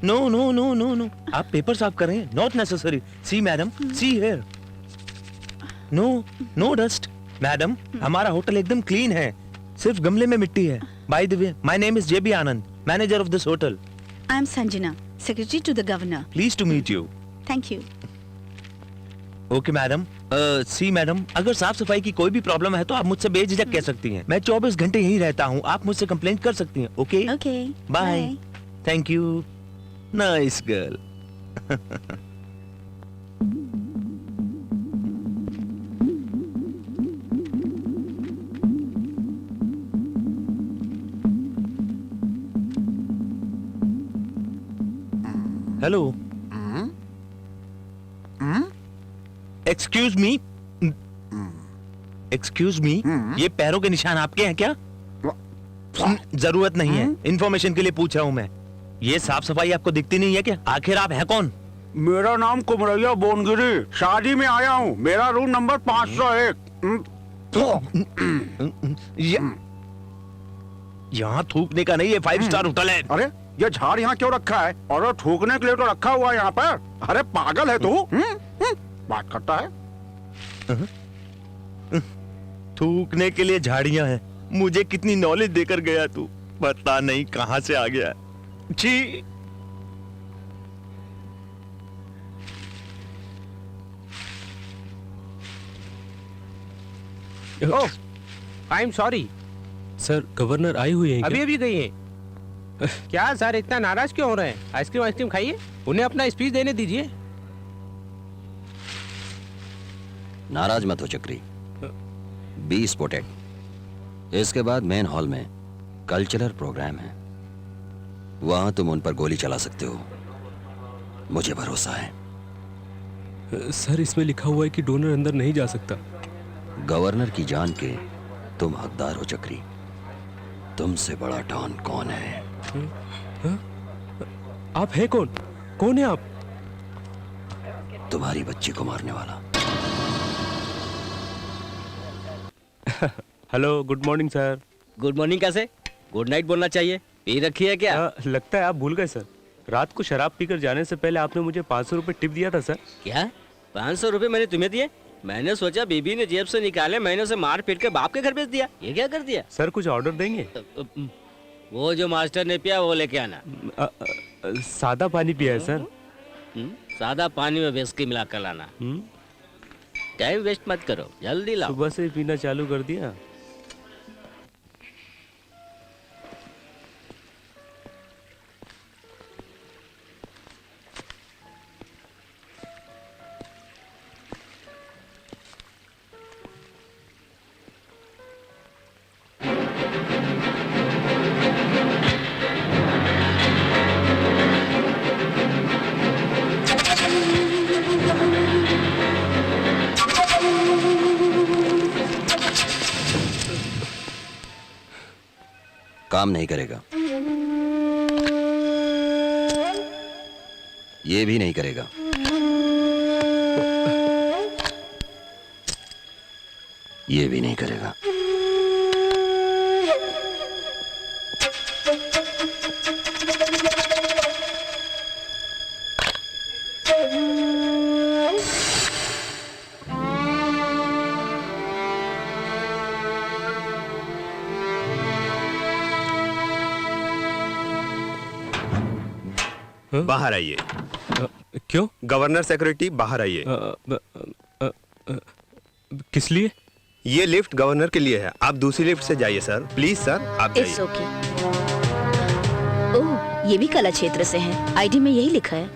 No no no no no, आप पेपर साफ कर रहे हैं, not necessary. See madam, see here. No no dust madam, हमारा होटल एकदम क्लीन है, सिर्फ गमले में मिट्टी है। By the way, my name is JB Anand, manager of this hotel. I am Sanjana, Secretary to the Governor. Pleased to meet you. Thank you. Okay madam. See madam, अगर साफ सफाई की कोई भी प्रॉब्लम है तो आप मुझसे बेझिझक कह सकती हैं। मैं 24 घंटे यहीं रहता हूँ, आप मुझसे कंप्लेंट कर सकती हैं। Okay Okay. Bye. Thank you. Nice girl. Hello. Excuse me, excuse me, ये पैरों के निशान आपके हैं क्या? जरूरत नहीं है, इंफॉर्मेशन के लिए पूछ रहा हूं मैं। ये साफ सफाई आपको दिखती नहीं है क्या? आखिर आप है कौन? मेरा नाम कुमरैया बोनगिरी, शादी में आया हूँ। मेरा रूम नंबर 501। यहाँ थूकने का नहीं, ये 5 स्टार होटल है। अरे ये झाड़ यहाँ क्यों रखा है? और थूकने के लिए तो रखा हुआ है यहाँ पर। अरे पागल है तू? बात करता है। थूकने के लिए झाड़ियां हैं। मुझे कितनी नॉलेज देकर गया तू, पता नहीं कहां से आ गया। छी। Oh, I am sorry sir, governor आई हुई है क्या? अभी अभी गई है। क्या सर इतना नाराज क्यों हो रहे हैं? आइसक्रीम खाइए, उन्हें अपना स्पीच देने दीजिए। नाराज मत हो चक्री, बी स्पॉटेड। इसके बाद मेन हॉल में कल्चरल प्रोग्राम है, वहां तुम उन पर गोली चला सकते हो, मुझे भरोसा है। सर, इसमें लिखा हुआ है कि डोनर अंदर नहीं जा सकता। गवर्नर की जान के तुम हकदार हो चक्री। तुमसे बड़ा डॉन कौन है? आप है कौन? कौन है आप? तुम्हारी बच्ची को मारने वाला। Hello, good morning sir. Good morning कैसे? गुड नाइट बोलना चाहिए। पी रखी है क्या? लगता है आप भूल गए सर। रात को शराब पीकर जाने से पहले आपने मुझे 500 रुपए टिप दिया था सर। क्या 500 रुपए मैंने तुम्हें दिए? मैंने सोचा बीबी ने जेब से निकाले, मैंने उसे मार पीट के बाप के घर भेज दिया। ये क्या कर दिया? सर, कुछ ऑर्डर देंगे? वो जो मास्टर ने पिया वो लेके आना। सादा पानी पिया है सर। सादा पानी में विस्की मिला कर लाना। टाइम वेस्ट मत करो, जल्दी लाओ। सुबह से पीना चालू कर दिया। काम नहीं करेगा, ये भी नहीं करेगा। ये भी नहीं करेगा। बाहर आइए। क्यों? गवर्नर सेक्रेटरी बाहर आइए। किस लिए? ये लिफ्ट गवर्नर के लिए है, आप दूसरी लिफ्ट से जाइए सर। प्लीज सर, आप इट्स ओके। ओह, ये भी कला क्षेत्र से हैं। आईडी में यही लिखा है।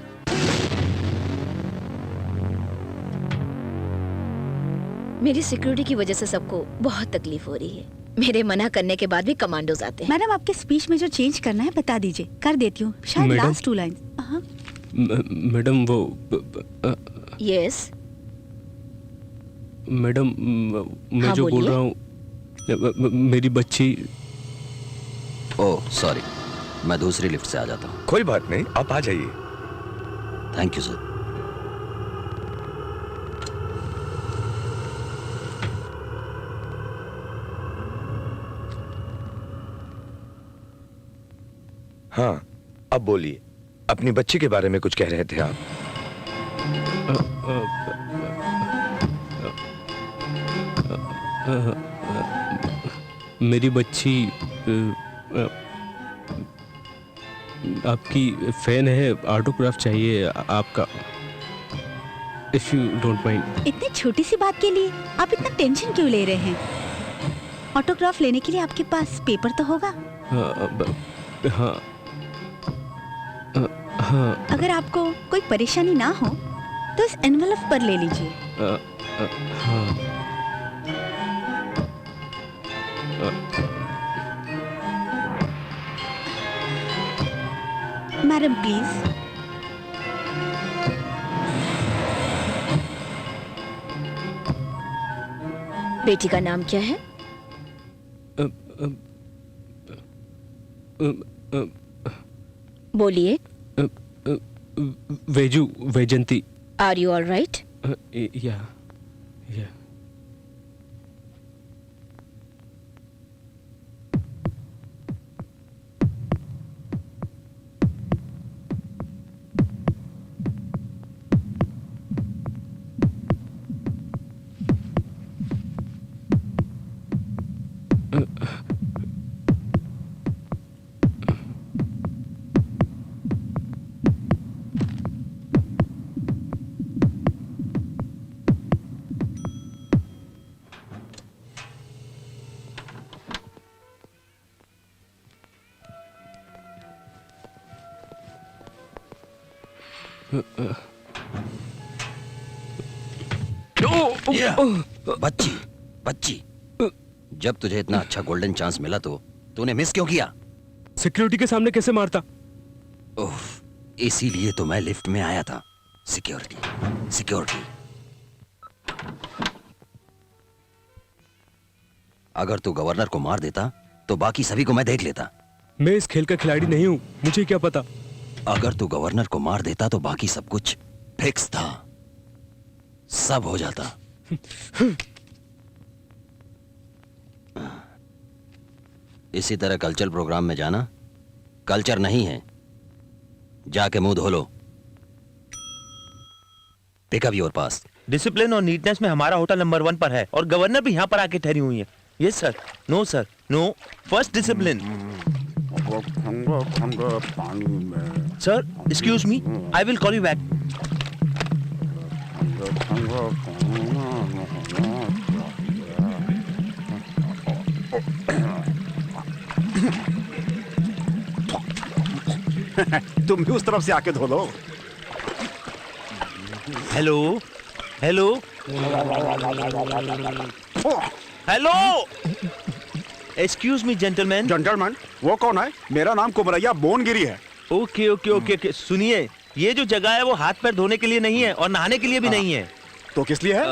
मेरी सिक्योरिटी की वजह से सबको बहुत तकलीफ हो रही है। मेरे मना करने के बाद भी कमांडोज आते हैं। मैडम, आपके स्पीच में जो चेंज करना है बता दीजिए, कर देती हूँ। शायद लास्ट 2 लाइन। मैडम वो यस मैडम, मैं हाँ, जो बोल बोलिए। रहा हूँ, मेरी बच्ची। ओह सॉरी, मैं दूसरी लिफ्ट से आ जाता हूँ। कोई बात नहीं, आप आ जाइए। Thank you sir. हाँ, अब बोलिए, अपनी बच्ची के बारे में कुछ कह रहे थे आप। मेरी बच्ची आपकी फैन है, ऑटोग्राफ चाहिए आपका, इफ यू डोंट माइंड। इतनी छोटी सी बात के लिए आप इतना टेंशन क्यों ले रहे हैं? ऑटोग्राफ लेने के लिए आपके पास पेपर तो होगा। हाँ हाँ। अगर आपको कोई परेशानी ना हो तो इस एनवलप पर ले लीजिए। हाँ। Madam please. बेटी का नाम क्या है? बोलिए। Vaijanti. Are you all right? Yeah. बच्ची बच्ची, जब तुझे इतना अच्छा गोल्डन चांस मिला तो तूने मिस क्यों किया? सिक्योरिटी के सामने कैसे मारता? ओह, इसीलिए तो मैं लिफ्ट में आया था। Security security. अगर तू गवर्नर को मार देता तो बाकी सभी को मैं देख लेता। मैं इस खेल का खिलाड़ी नहीं हूं, मुझे क्या पता। अगर तू गवर्नर को मार देता तो बाकी सब कुछ फिक्स था, सब हो जाता। इसी तरह कल्चरल प्रोग्राम में जाना कल्चर नहीं है। जाके मुंह धो लो। Pickup your pass. डिसिप्लिन और नीटनेस में हमारा होटल नंबर 1 पर है और गवर्नर भी यहाँ पर आके ठहरी हुई है। Yes sir. No sir, no. First discipline. Sir, excuse me, I will call you back. तुम भी उस तरफ से आके धो लो। Hello hello hello. Excuse me gentleman. Gentleman? वो कौन है? मेरा नाम कुमरैया बोनगिरी है। Okay okay okay okay. सुनिए, ये जो जगह है वो हाथ पैर धोने के लिए नहीं है और नहाने के लिए भी नहीं है। तो किस लिए है?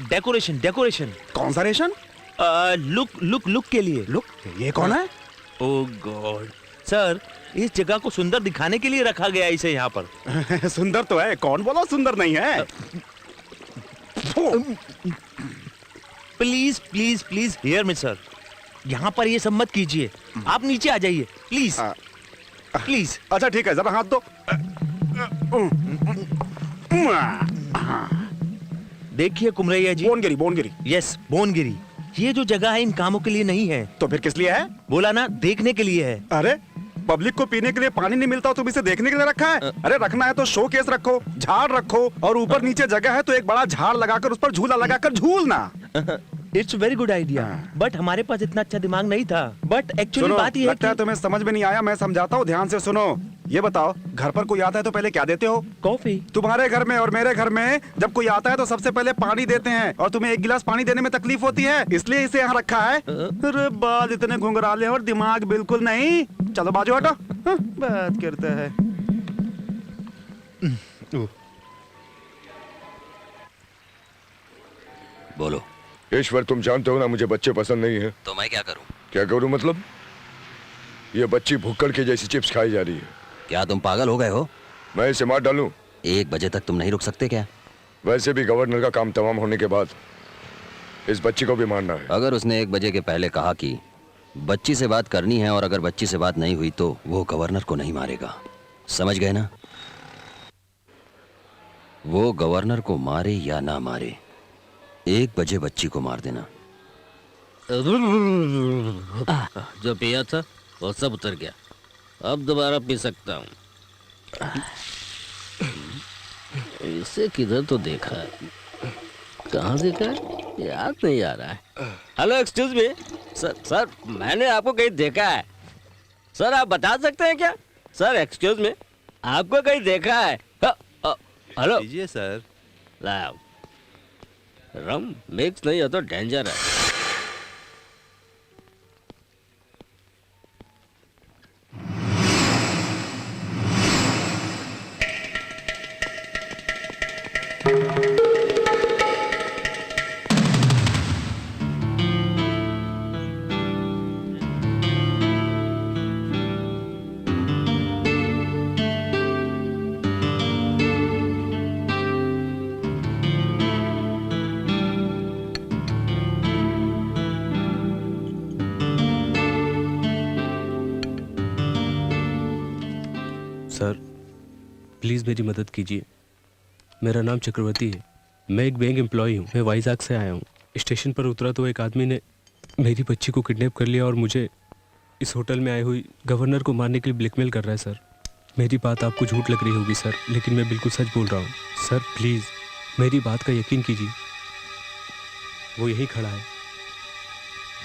Decoration decoration. कौन सा रेशन? लुक लुक लुक के लिए। लुक? ये कौन है? ओह गॉड सर, इस जगह को सुंदर दिखाने के लिए रखा गया इसे यहाँ पर। सुंदर तो है, कौन बोला सुंदर नहीं है? Please please please hear me sir, यहाँ पर ये सब मत कीजिए। आप नीचे आ जाइए प्लीज प्लीज। अच्छा ठीक है, जरा हाथ दो। देखिए कुमरैया जी। बोनगिरी बोनगिरी। यस बोनगिरी। ये जो जगह है इन कामों के लिए नहीं है। तो फिर किस लिए है? बोला ना, देखने के लिए है। अरे पब्लिक को पीने के लिए पानी नहीं मिलता, तुम इसे देखने के लिए रखा है? अरे रखना है तो शो केस रखो, झाड़ रखो, और ऊपर नीचे जगह है तो एक बड़ा झाड़ लगाकर उस पर झूला लगाकर झूलना। It's very good idea, but हमारे पास इतना अच्छा दिमाग नहीं था। बट एक्चुअली बात ये लगता है तुम्हें समझ में नहीं आया, मैं समझाता हूँ, ध्यान से सुनो। ये बताओ, घर पर कोई आता है तो पहले क्या देते हो? कॉफी। तुम्हारे घर में और मेरे घर में जब कोई आता है तो सबसे पहले पानी देते हैं, और तुम्हें एक गिलास पानी देने में तकलीफ होती है, इसलिए इसे यहाँ रखा है। अरे बाल इतने घुंघराले और दिमाग बिल्कुल नहीं। चलो बाजू हटो। बात करता है। बोलो। ईश्वर, तुम जानते हो ना मुझे बच्चे पसंद नहीं है। तो मैं क्या करूं? क्या करूं मतलब? ये बच्ची भुक्कड़ के जैसी चिप्स खाई जा रही है। क्या तुम पागल हो गए हो? मैं इसे मार डालूं? 1 बजे तक तुम नहीं रुक सकते क्या? वैसे भी गवर्नर का काम तमाम होने के बाद इस बच्ची को भी मारना है। अगर उसने 1 बजे के पहले कहा कि बच्ची से बात करनी है और अगर बच्ची से बात नहीं हुई तो वो गवर्नर को नहीं मारेगा, समझ गए ना? वो गवर्नर को मारे या ना मारे, 1 बजे बच्ची को मार देना। जो पिया था वो सब उतर गया। अब दोबारा पी सकता हूँ। इसे किधर तो देखा है, कहाँ देखा है याद नहीं आ रहा है। हेलो एक्सक्यूज मी सर, मैंने आपको कहीं देखा है सर, आप बता सकते हैं क्या? सर एक्सक्यूज मी, आपको कहीं देखा है? हेलो लीजिए सर। लाओ, रम मिक्स नहीं हो तो डेंजर है। सर प्लीज़ मेरी मदद कीजिए। मेरा नाम चक्रवर्ती है, मैं एक बैंक एम्प्लॉय हूँ। मैं वाइजाग से आया हूँ। स्टेशन पर उतरा तो एक आदमी ने मेरी बच्ची को किडनैप कर लिया और मुझे इस होटल में आई हुई गवर्नर को मारने के लिए ब्लैकमेल कर रहा है। सर मेरी बात आपको झूठ लग रही होगी सर, लेकिन मैं बिल्कुल सच बोल रहा हूँ। सर प्लीज़ मेरी बात का यकीन कीजिए। वो यहीं खड़ा है,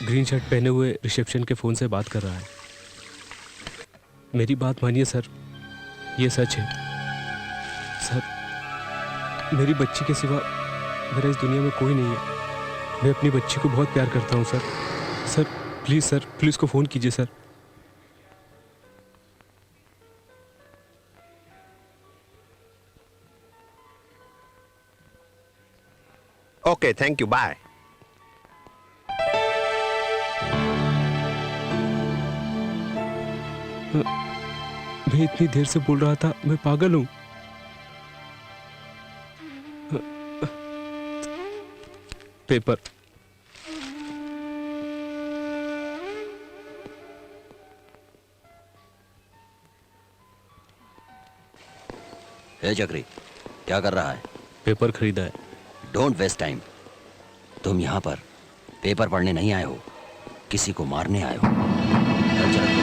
ग्रीन शर्ट पहने हुए रिसेप्शन के फ़ोन से बात कर रहा है। मेरी बात मानिए सर, ये सच है। सर मेरी बच्ची के सिवा मेरा इस दुनिया में कोई नहीं है। मैं अपनी बच्ची को बहुत प्यार करता हूँ सर। सर प्लीज़ उसको फ़ोन कीजिए sir. Okay thank you, bye. मैं इतनी देर से बोल रहा था, मैं पागल हूँ। पेपर। हे चक्री, क्या कर रहा है? पेपर खरीदा है। Don't waste time. तुम यहाँ पर पेपर पढ़ने नहीं आए हो, किसी को मारने आए हो। चल चल।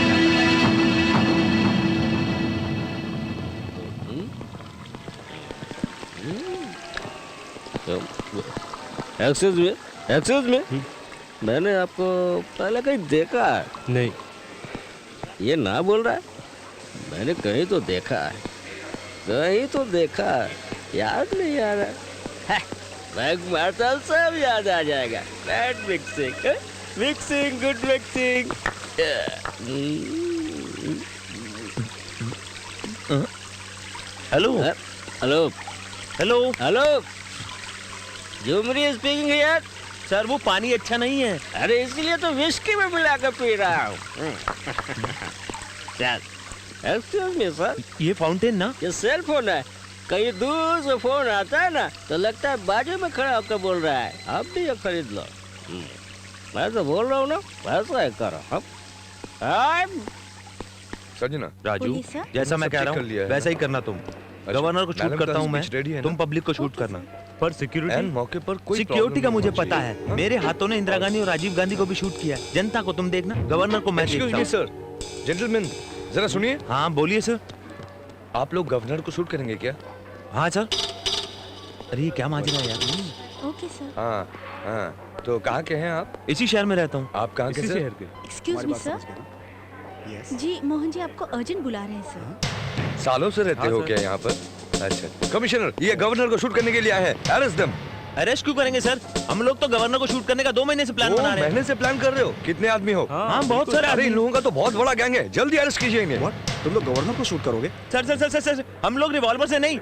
एक्सक्यूज मी, मैंने आपको पहले कहीं देखा है। नहीं। ये ना बोल रहा है, मैंने कहीं तो देखा है, कहीं तो देखा है, याद नहीं आ रहा है। बैग मारता सब याद आ जाएगा। Bad mixing, mixing, good mixing. Hello hello hello hello, Jhumri speaking here. Sir वो पानी अच्छा नहीं है। अरे इसलिए तो विस्की में मिला कर पी रहा हूँ। एक्सक्यूज मी सर, ये फाउंटेन ना, ये सेल फोन है। कहीं दूर से फोन आता है ना तो लगता है बाजू में खड़ा होकर बोल रहा है। आप भी ये खरीद लो। मैं तो बोल रहा हूँ ना, वैसा ही करो। संजना, राजू जैसा मैं कह रहा हूँ वैसा ही करना। तुम गवर्नर को शूट करता हूँ मैं, तुम पब्लिक को शूट करना। पर सिक्योरिटी मौके पर कोई सिक्योरिटी का मुझे पता है। मेरे हाथों ने इंदिरा गांधी और राजीव गांधी को भी शूट किया। जनता को तुम देखना, गवर्नर को मैं देखता हूँ। सर, जेंटलमैन जरा सुनिए। हाँ बोलिए सर। आप लोग गवर्नर को शूट करेंगे क्या? हाँ सर। अरे ये क्या माजरा है यार। Okay sir. हाँ हाँ, तो कहाँ के हैं आप? इसी शहर में रहता हूँ। आप कहाँ के शहर के? Excuse me sir. जी मोहन जी आपको अर्जेंट बुला रहे हैं सर। सालों से रहते हो क्या यहाँ पर? अच्छा कमिश्नर, ये गवर्नर को शूट करने के लिए आया है। Arrest them. अरेस्ट क्यों करेंगे सर? हम लोग तो गवर्नर को शूट करने का 2 महीने से प्लान बना रहे हैं। महीने से प्लान कर रहे हो? कितने आदमी हो? हाँ बहुत सारे। अरे इन लोगों का तो बहुत बड़ा गैंग है, जल्दी अरेस्ट कीजिए इन्हें। तुम लोग गवर्नर को शूट करोगे? सर सर सर सर, हम लोग रिवॉल्वर से नहीं,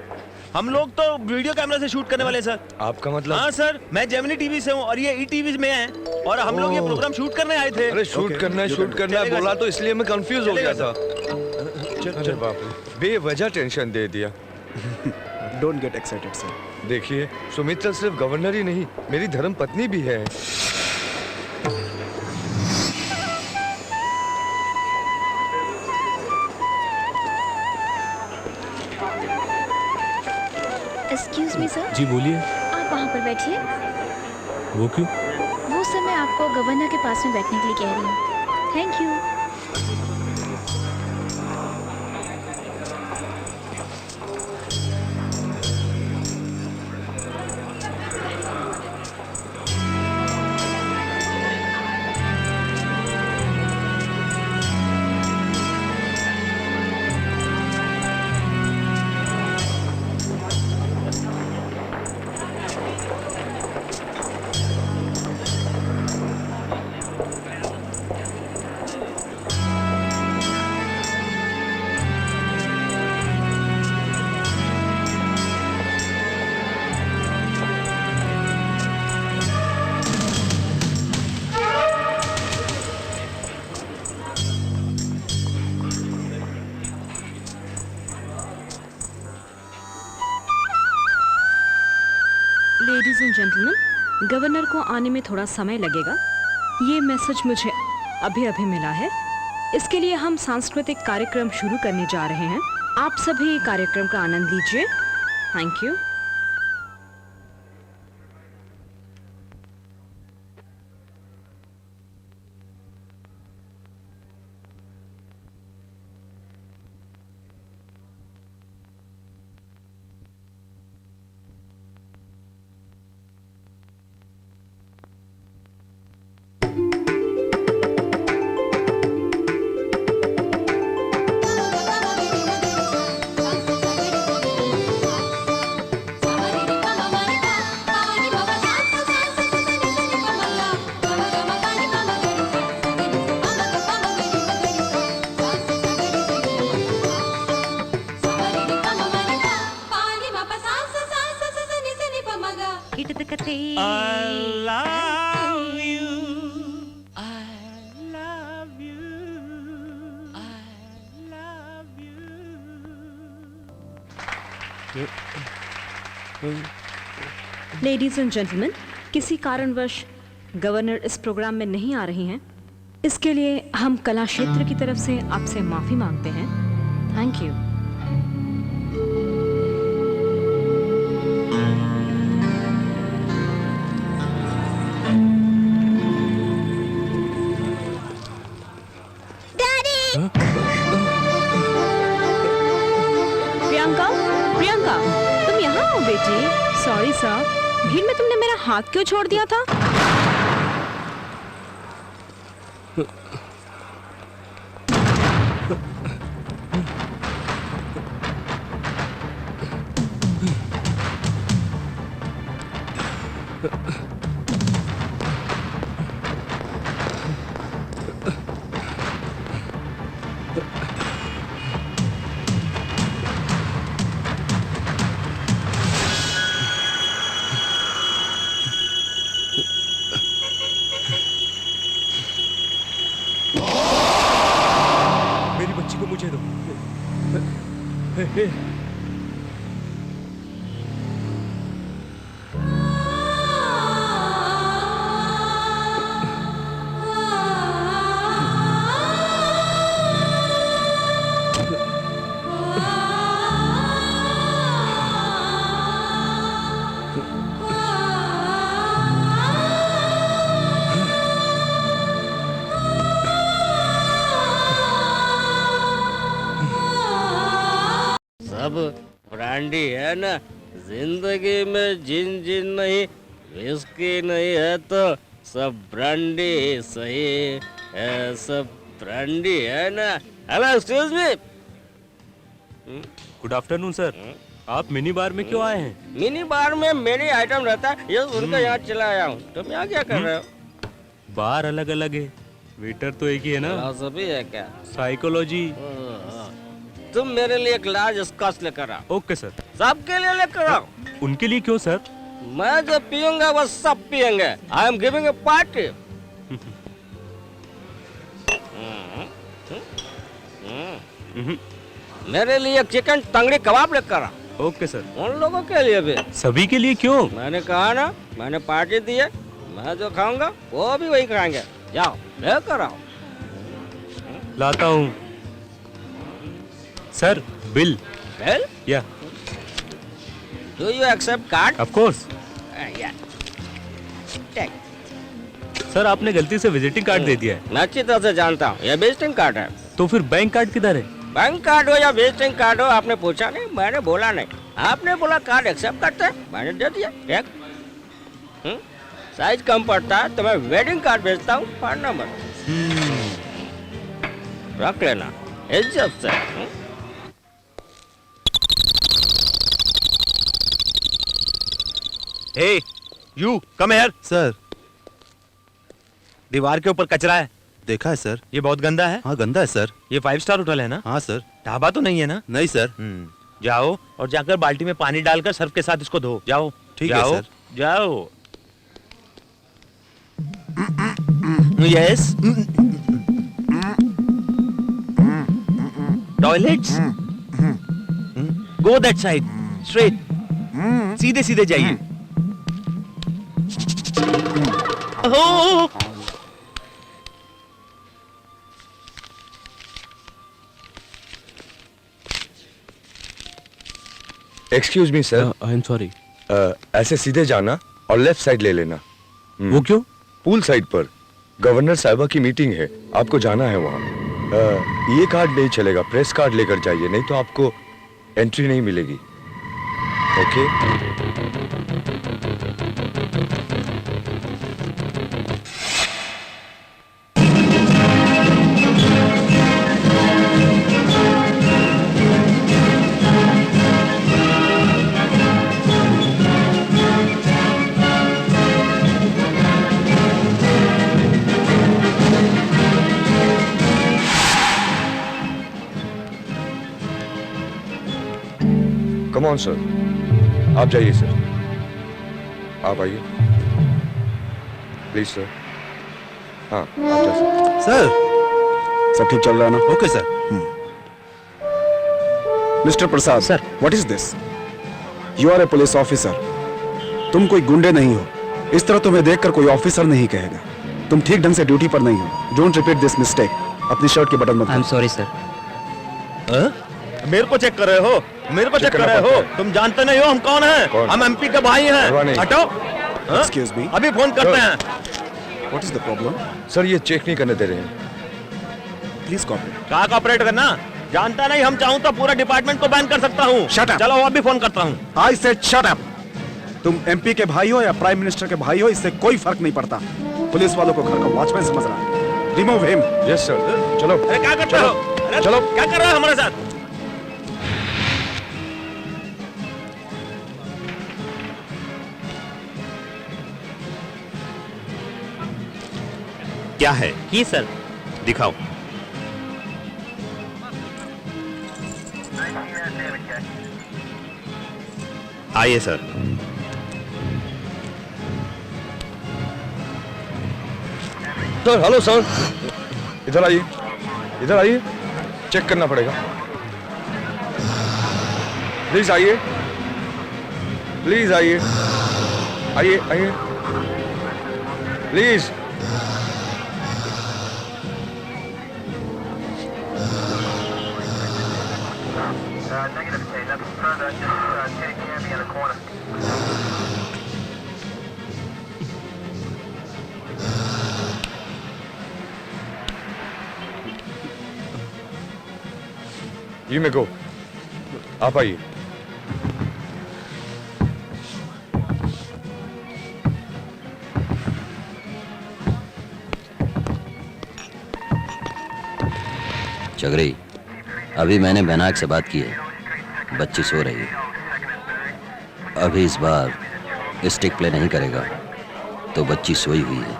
हम लोग तो वीडियो कैमरा से शूट करने वाले सर। आपका मतलब? हाँ सर, मैं जेमिनी टीवी से हूँ और ये ईटीवी में है और हम लोग ये प्रोग्राम शूट करने आए थे। अरे शूट करना है बोला तो इसलिए मैं कंफ्यूज हो गया था। अरे बाप रे, बेवजह टेंशन दे दिया। Don't get excited sir. देखिए सुमित्रा सिर्फ गवर्नर ही नहीं, मेरी धर्म पत्नी भी है। Excuse me sir. जी बोलिए। आप वहाँ पर बैठिए। वो क्यों? वो सर मैं आपको गवर्नर के पास में बैठने के लिए कह रही हूँ। Thank you. जेंटलमैन, गवर्नर को आने में थोड़ा समय लगेगा। ये मैसेज मुझे अभी अभी मिला है। इसके लिए हम सांस्कृतिक कार्यक्रम शुरू करने जा रहे हैं। आप सभी कार्यक्रम का आनंद लीजिए। Thank you. Ladies and gentleman, किसी कारणवश गवर्नर इस प्रोग्राम में नहीं आ रही हैं। इसके लिए हम कला क्षेत्र की तरफ से आपसे माफी मांगते हैं। Thank you. प्रियंका, प्रियंका, तुम यहाँ हो बेटी? सॉरी सर, भीड़ में तुमने मेरा हाथ क्यों छोड़ दिया था? मुझे दो। ब्रांडी है ना, जिंदगी में जिन जिन नहीं, विस्की नहीं है तो सब ब्रांडी सही है, सब ब्रांडी है ना। हेलो, एक्सक्यूज मी। Good afternoon sir. आप मिनी बार में क्यों आए हैं? मिनी बार में मेरी आइटम रहता है, ये सुनकर यहाँ चला आया हूँ। तुम यहाँ क्या कर रहे हो? बार अलग अलग है, वेटर तो एक ही है ना। फिलॉसफी है क्या? साइकोलॉजी। तुम मेरे लिए एक लार्ज स्कॉच लेकर आओ। Okay sir. सबके लिए लेकर आओ। उनके लिए क्यों सर? मैं जो पीऊंगा वो सब पियेंगे। I am giving a party. मेरे लिए चिकन तंगड़ी कबाब लेकर आओ। Okay sir. उन लोगों के लिए भी। सभी के लिए क्यों? मैंने कहा ना, मैंने पार्टी दी है, मैं जो खाऊंगा वो भी वही खाएंगे। जाओ लेकर आओ। लाता हूँ सर। बिल? बिल? या। Do you accept card? Of course. Yeah. Take. Sir आपने गलती से विजिटिंग कार्ड दे दिया है। मैं अच्छी तरह से जानता हूँ, ये विजिटिंग कार्ड है। तो फिर बैंक कार्ड किधर है? बैंक कार्ड हो या विजिटिंग कार्ड हो, आपने पूछा नहीं, मैंने बोला नहीं। आपने बोला कार्ड एक्सेप्ट करते हैं, मैंने दे दिया। एक साइज कम पड़ता है तो मैं वेडिंग कार्ड भेजता हूँ, 5 नंबर। रख लेना इज्जत से। Hey, you come here. Sir, दीवार के ऊपर कचरा है। देखा है सर। ये बहुत गंदा है। हाँ गंदा है सर। ये 5 स्टार होटल है ना? हाँ सर। ढाबा तो नहीं है ना? नहीं सर। जाओ और जाकर बाल्टी में पानी डालकर सर्फ के साथ इसको धो। जाओ। ठीक है सर। जाओ। Yes. Toilets? Go that side, straight. सीधे सीधे जाइए। Excuse me sir, I am sorry. ऐसे सीधे जाना और लेफ्ट साइड ले लेना। वो क्यों? पूल साइड पर गवर्नर साहिबा की मीटिंग है, आपको जाना है वहाँ। ये कार्ड नहीं चलेगा, प्रेस कार्ड लेकर जाइए, नहीं तो आपको एंट्री नहीं मिलेगी। ओके? कम ऑन सर, आप जाइए सर, आप आइए प्लीज सर। हाँ आप जा सकते। सर सब ठीक चल रहा है ना? Okay sir. Mister Prasad sir, what is this? You are a police officer, तुम कोई गुंडे नहीं हो। इस तरह तुम्हें देखकर कोई ऑफिसर नहीं कहेगा। तुम ठीक ढंग से ड्यूटी पर नहीं हो। Don't repeat this mistake. अपनी शर्ट के बटन मत। आई एम सॉरी सर। मेरे को चेक कर रहे हो? मेरे को चेक कर रहे हो? तुम जानते नहीं हो हम कौन हैं? हम एमपी के भाई हैं। हटो। एक्सक्यूज मी, अभी फोन करते हैं। What is the problem? Sir ये चेक नहीं करने दे रहे हैं। Please cooperate. कहाँ कॉपरेट करना? जानता नहीं, हम चाहूँ तो पूरा डिपार्टमेंट को बैन कर सकता हूँ। Shut up. चलो अभी फोन करता हूँ। I said shut up. तुम एमपी के भाई हो या प्राइम मिनिस्टर के भाई हो, इससे कोई फर्क नहीं पड़ता। पुलिस वालों को घर का वॉचमैन समझ रहा है। Remove him. Yes sir. चलो। अरे क्या करते हो? अरे चलो। क्या कर रहे हो हमारे साथ? क्या है? की सर। दिखाओ। आइए सर। सर हेलो सर, इधर आइए, इधर आइए, चेक करना पड़ेगा। प्लीज आइए, प्लीज आइए, आइए आइए प्लीज। You may go. आप आइए। चगरी, अभी मैंने बैनाक से बात की है, बच्ची सो रही है। अभी इस बार स्टिक प्ले नहीं करेगा तो बच्ची सोई हुई है,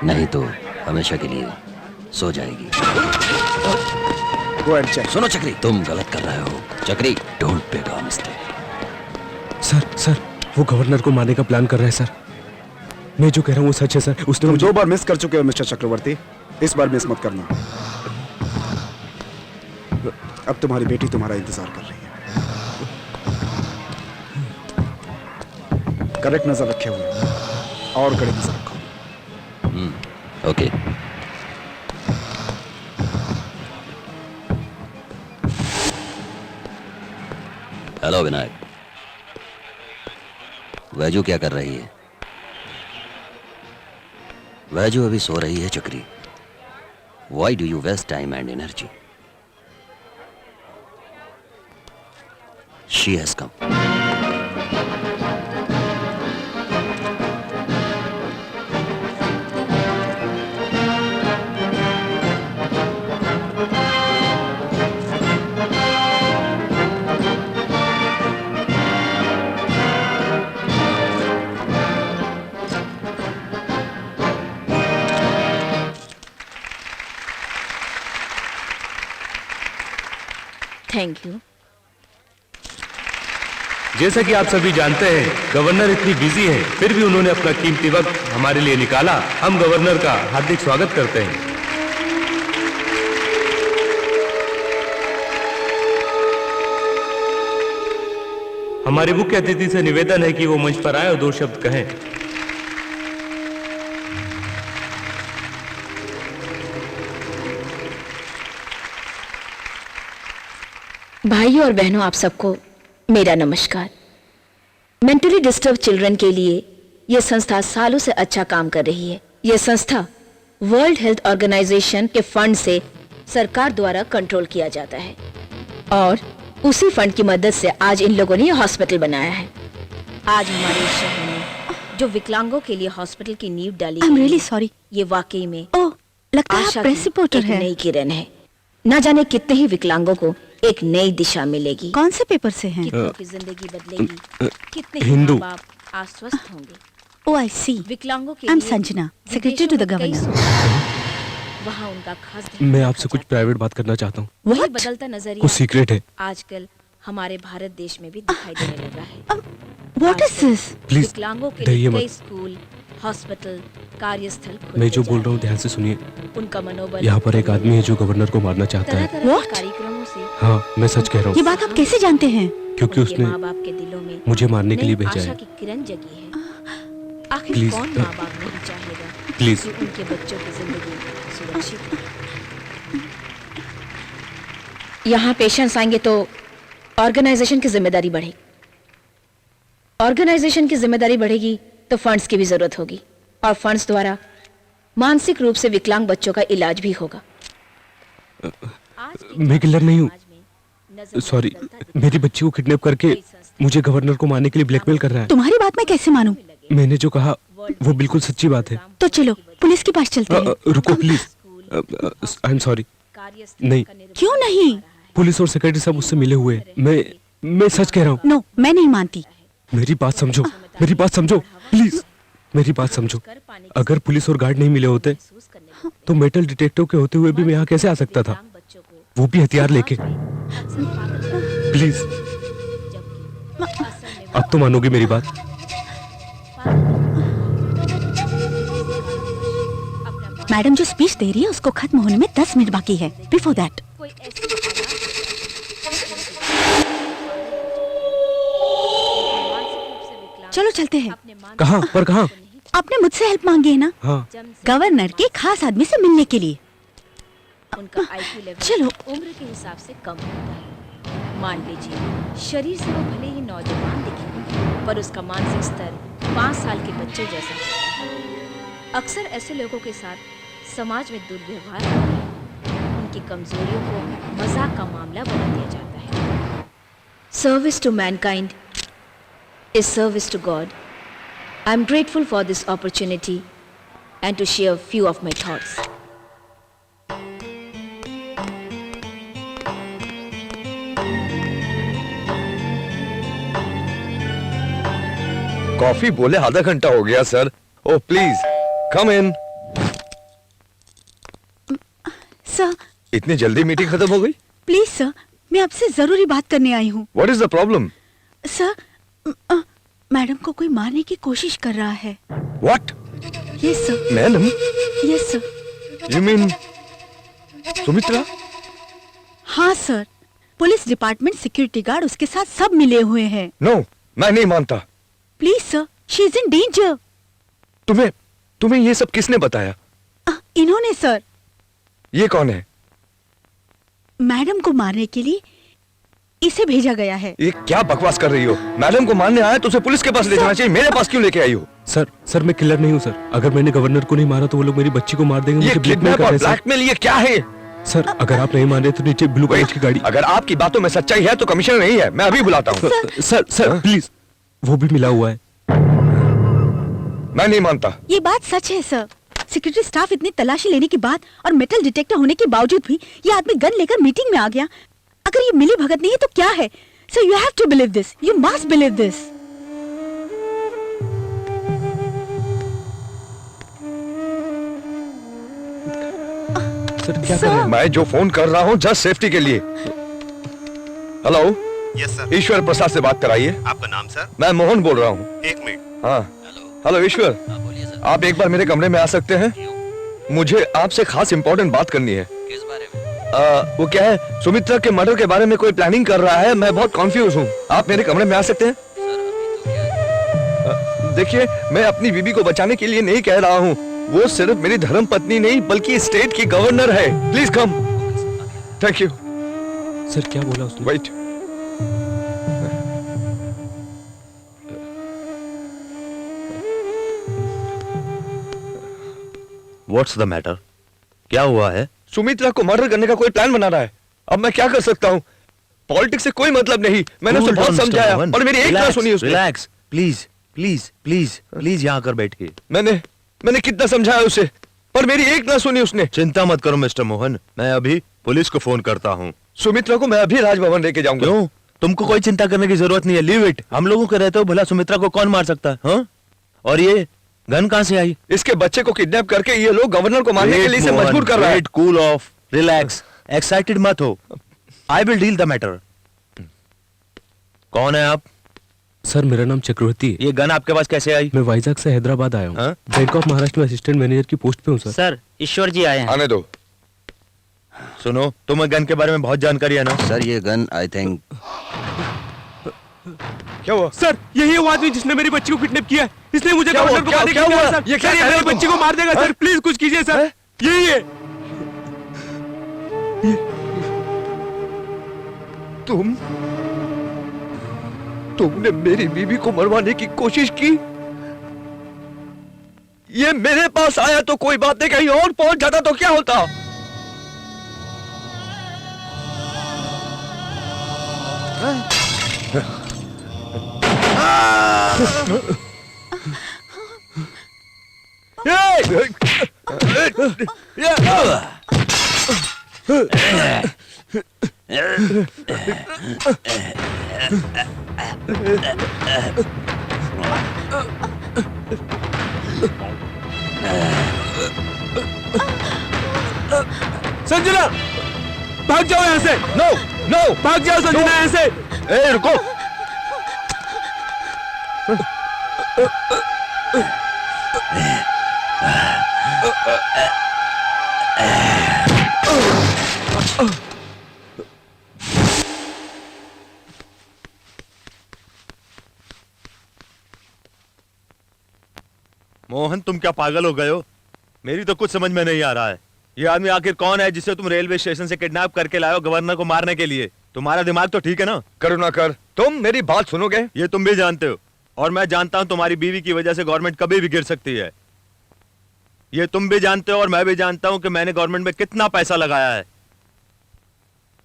नहीं तो हमेशा के लिए सो जाएगी। सुनो चक्री, तुम गलत कर रहे हो। चक्री, don't make a mistake. Sir वो गवर्नर को मारने का प्लान कर रहे हैं सर। मैं जो कह रहा हूँ वो सच है सर। उसने तुम 2 बार मिस कर चुके हो मिस्टर चक्रवर्ती, इस बार मिस मत करना। अब तुम्हारी बेटी तुम्हारा इंतजार कर रही है। करेक्ट नजर रखे हुए और कड़ी नजर रखो। ओके। हेलो विनायक, वैजू क्या कर रही है? वैजू अभी सो रही है चक्री। Why do you waste time and energy? She has come. Thank you. जैसा कि आप सभी जानते हैं, गवर्नर इतनी बिजी हैं, फिर भी उन्होंने अपना कीमती वक्त हमारे लिए निकाला। हम गवर्नर का हार्दिक स्वागत करते हैं। हमारे मुख्य अतिथि से निवेदन है कि वो मंच पर आए और 2 शब्द कहें। भाइयों और बहनों, आप सबको मेरा नमस्कार। मेंटली डिस्टर्ब चिल्ड्रन के लिए यह संस्था सालों से अच्छा काम कर रही है। यह संस्था वर्ल्ड हेल्थ ऑर्गेनाइजेशन के फंड से सरकार द्वारा कंट्रोल किया जाता है और उसी फंड की मदद से आज इन लोगों ने यह हॉस्पिटल बनाया है। आज हमारे शहर में जो विकलांगों के लिए हॉस्पिटल की नींव डाली I'm really sorry. ये वाकई में लगता है आप आशा प्रेस की रिपोर्टर एक हैं। नई किरण है। न जाने कितने ही विकलांगों को एक नई दिशा मिलेगी। कौन से पेपर से हैं? कितनों की जिंदगी बदलेगी, कितने ही हिंदू। माँ बाप आश्वस्त होंगे। Oh, I see. विकलांगों के I'm लिए Sanjana, secretary to the governor. वहाँ उनका खास ध्यान मैं आपसे कुछ प्राइवेट बात करना चाहता हूँ। वही बदलता नजरिया कुछ सीक्रेट है। आजकल हमारे भारत देश में भी दिखाई देने लगा है। What is this? Please, विकलांगों के डरिए लिए मत। कई स्कूल, हॉस्पिटल, कार्यस्थल मैं जो बोल रहा हूँ ध्यान से सुनिए। उनका मनोबल यहाँ पर एक आदमी है जो गवर्नर को मारना चाहता तरह है। तरह के कार्यक्रमों से हाँ, मैं सच कह रहा ये हूँ, बात आप कैसे जानते हैं? क्योंकि उनके उसने माँ बाप के दिलों में मुझे मारने के लिए नई भेजा आशा है। की किरण जगी है। आखिर Please, कौन माँ बाप नहीं चाहेगा Please. कि उनके बच्चों की जिंदगी सुरक्षित हो। यहाँ पेशेंट्स आएंगे तो ऑर्गेनाइजेशन की जिम्मेदारी बढ़ेगी। ऑर्गेनाइजेशन की जिम्मेदारी बढ़ेगी तो फंड्स की भी जरूरत होगी और फंड्स द्वारा मानसिक रूप से विकलांग बच्चों का इलाज भी होगा। मैं किलर नहीं हूँ। सॉरी, मेरी बच्ची को किडनैप करके मुझे गवर्नर को मारने के लिए ब्लैकमेल कर रहा है। तुम्हारी बात मैं कैसे मानूं? मैंने जो कहा वो बिल्कुल सच्ची बात है। तो चलो पुलिस के पास चलते हैं। रुको प्लीज। I am sorry. नहीं, क्यों नहीं? पुलिस और सेक्रेटरी साहब उससे मिले हुए हैं। मैं सच कह रहा हूँ। नो, मैं नहीं मानती। मेरी बात समझो, मेरी बात समझो प्लीज, मेरी बात समझो। अगर पुलिस और गार्ड नहीं मिले होते तो मेटल डिटेक्टिव के होते हुए भी मैं यहाँ कैसे आ सकता था, वो भी हथियार लेके। प्लीज, अब तो मानोगे मेरी बात। मैडम जो स्पीच दे रही है उसको खत्म होने में 10 मिनट बाकी है। बिफोर दैट चलो चलते हैं। कहाँ पर कहाँ? आपने मुझसे हेल्प मांगी है ना? हाँ। गवर्नर के खास आदमी से मिलने के लिए। उनका आईक्यू लेवल चलो। उम्र के हिसाब से कम होता है। मान लीजिए शरीर से वो भले ही नौजवान दिखे पर उसका मानसिक स्तर 5 साल के बच्चे जैसा होता है। अक्सर ऐसे लोगों के साथ समाज में दुर्व्यवहार होता है। उनकी कमजोरियों को मजाक का मामला बना दिया जाता है। Service to mankind is service to God. I am grateful for this opportunity and to share a few of my thoughts. Coffee बोले आधा घंटा हो गया sir. Oh please come in. Sir, इतनी जल्दी मीटिंग खत्म हो गई? प्लीज सर, मैं आपसे जरूरी बात करने आई हूँ। What is the problem? Sir, madam को कोई मारने की कोशिश कर रहा है। What? Yes sir. Madam? Yes sir. You mean Sumitra? हाँ sir, police department, security guard उसके साथ सब मिले हुए हैं। नो, मैं नहीं मानता। Please sir, she is in danger. तुम्हें ये सब किसने बताया? इन्होंने सर। ये कौन है? मैडम को मारने के लिए इसे भेजा गया है। ये क्या बकवास कर रही हो? मैडम को मारने आया तो उसे पुलिस के पास ले जाना चाहिए, मेरे पास क्यों लेके आई हो? सर मैं किलर नहीं हूँ सर। अगर मैंने गवर्नर को नहीं मारा तो वो लोग मेरी बच्ची को मार देंगे। ये मुझे ब्लैकमेल किडनैप कर और रहे हैं सर। ब्लैकमेल ये क्या है? सर अगर आप नहीं मान रहे तो नीचे ब्लू कलर की गाड़ी। अगर आपकी बातों में सच्चाई है तो कमिश्नर नहीं है, मैं अभी बुलाता हूँ। सर प्लीज, वो भी मिला हुआ है। मैं नहीं मानता। ये बात सच है सर। सिक्योरिटी स्टाफ इतनी तलाशी लेने के बाद और मेटल डिटेक्टर होने के बावजूद भी ये आदमी गन लेकर मीटिंग में आ गया। अगर ये मिली भगत नहीं है तो क्या है? Sir you have to believe this, you must believe this. Sir क्या कर रहे हैं? मैं जो फोन कर रहा हूँ जस्ट सेफ्टी के लिए। Hello. Yes sir. Ishwar Prasad से बात कराइए। आपका नाम सर? मैं मोहन बोल रहा हूँ। एक मिनट। हाँ हेलो ईश्वर, आप एक बार मेरे कमरे में आ सकते हैं? मुझे आपसे खास इंपॉर्टेंट बात करनी है। किस बारे में? वो क्या है, सुमित्रा के मर्डर के बारे में कोई प्लानिंग कर रहा है। मैं बहुत कंफ्यूज हूँ। आप मेरे कमरे में आ सकते हैं? देखिए, मैं अपनी बीबी को बचाने के लिए नहीं कह रहा हूँ। वो सिर्फ मेरी धर्म पत्नी नहीं बल्कि स्टेट की गवर्नर है। Please come. Thank you. Sir क्या बोला उसने? वेट। What's the matter? क्या हुआ है? सुमित्रा को मर्डर करने का कोई प्लान बना रहा है। अब मैं क्या कर सकता हूँ? पॉलिटिक्स से कोई मतलब नहीं। मैंने उसे बहुत समझाया और मेरी एक ना सुनी उसने। Relax, please please please please यहाँ कर बैठिए। मैंने कितना समझाया उसे, पर मेरी एक ना सुनी उसने। चिंता मत करो मिस्टर मोहन, मैं अभी पुलिस को फोन करता हूँ। सुमित्रा को मैं अभी राजभवन लेके जाऊंगा। क्यों? तुमको कोई चिंता करने की जरूरत नहीं है, लीव इट। हम लोगों के रहते हो भला सुमित्रा को कौन मार सकता है? हाँ? और ये गन कहाँ से आई? इसके बच्चे को किडनैप करके ये लोग गवर्नर को मारने के लिए इसे मजबूर कर रहा है। कूल ऑफ, रिलैक्स, एक्साइटेड मत हो। I will deal the matter. कौन है आप? सर मेरा नाम चक्रवर्ती है। ये गन आपके पास कैसे आई? मैं वाइजैक से हैदराबाद आया हूँ। बैंक ऑफ महाराष्ट्र में असिस्टेंट मैनेजर की पोस्ट पे हूँ सर। सर ईश्वर जी आए हैं। आने दो। सुनो, तुम्हें गन के बारे में बहुत जानकारी है ना? सर ये गन आई थिंक। क्या हुआ? सर यही है वो आदमी जिसने मेरी बच्ची को किडनैप किया है। इसने मुझे गवर्नर को मारने के लिए कहा सर। ये क्या सर, मेरी बच्ची को मार देगा सर, प्लीज कुछ कीजिए सर। यही है। तुमने मेरी बीवी को मरवाने की कोशिश की। ये मेरे पास आया तो कोई बात नहीं, कहीं और पहुंच जाता तो क्या होता? संजना भाग जाओ यहाँ से। नो नो भाग जाओ संजना यहाँ से। ए रुको। मोहन तुम क्या पागल हो गए हो? मेरी तो कुछ समझ में नहीं आ रहा है। ये आदमी आखिर कौन है जिसे तुम रेलवे स्टेशन से किडनैप करके लाए हो गवर्नर को मारने के लिए? तुम्हारा दिमाग तो ठीक है ना? करुणाकर तुम मेरी बात सुनोगे? ये तुम भी जानते हो और मैं जानता हूं तुम्हारी बीवी की वजह से गवर्नमेंट कभी भी गिर सकती है। ये तुम भी जानते हो और मैं भी जानता हूं कि मैंने गवर्नमेंट में कितना पैसा लगाया है।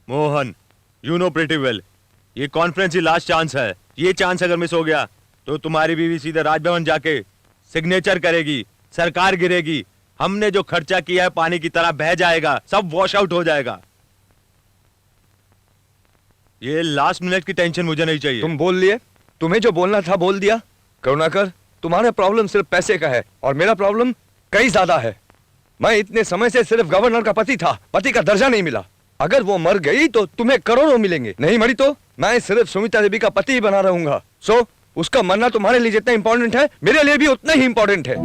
Mohan you know pretty well, ये कॉन्फ्रेंस ही लास्ट चांस है। ये चांस अगर मिस हो गया तो तुम्हारी बीवी सीधे राजभवन जाके सिग्नेचर करेगी, सरकार गिरेगी, हमने जो खर्चा किया है पानी की तरह बह जाएगा, सब वॉश आउट हो जाएगा। ये लास्ट मिनट की टेंशन मुझे नहीं चाहिए। तुम बोल लिए, तुम्हें जो बोलना था बोल दिया। करुणाकर तुम्हारा प्रॉब्लम सिर्फ पैसे का है और मेरा प्रॉब्लम कई ज्यादा है। मैं इतने समय से सिर्फ गवर्नर का पति था, पति का दर्जा नहीं मिला। अगर वो मर गई तो तुम्हें करोड़ों मिलेंगे, नहीं मरी तो मैं सिर्फ सुमित्रा देवी का पति ही बना रहूंगा। सो उसका मरना तुम्हारे लिए जितना इंपॉर्टेंट है मेरे लिए भी उतना ही इंपॉर्टेंट है।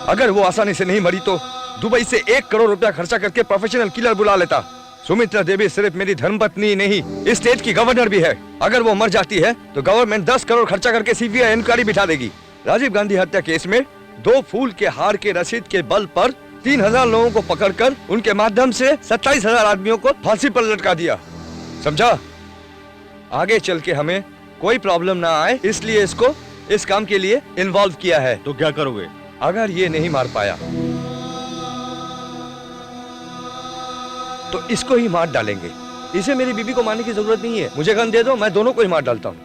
अगर वो आसानी से नहीं मरी तो दुबई से 1 करोड़ रुपया खर्चा करके प्रोफेशनल किलर बुला लेता। सुमित्रा देवी सिर्फ मेरी धर्मपत्नी नहीं, इस स्टेट की गवर्नर भी है। अगर वो मर जाती है तो गवर्नमेंट 10 करोड़ खर्चा करके सीबीआई इंक्वायरी बिठा देगी। राजीव गांधी हत्या केस में 2 फूल के हार के रसीद के बल पर 3000 लोगों को पकड़कर उनके माध्यम से 27,000 आदमियों को फांसी पर लटका दिया। समझा? आगे चल के हमें कोई प्रॉब्लम ना आए इसलिए इसको इस काम के लिए इन्वॉल्व किया है। तो क्या करोगे? अगर ये नहीं मार पाया तो इसको ही मार डालेंगे। इसे मेरी बीबी को मारने की जरूरत नहीं है। मुझे गन दे दो, मैं दोनों को ही मार डालता हूं।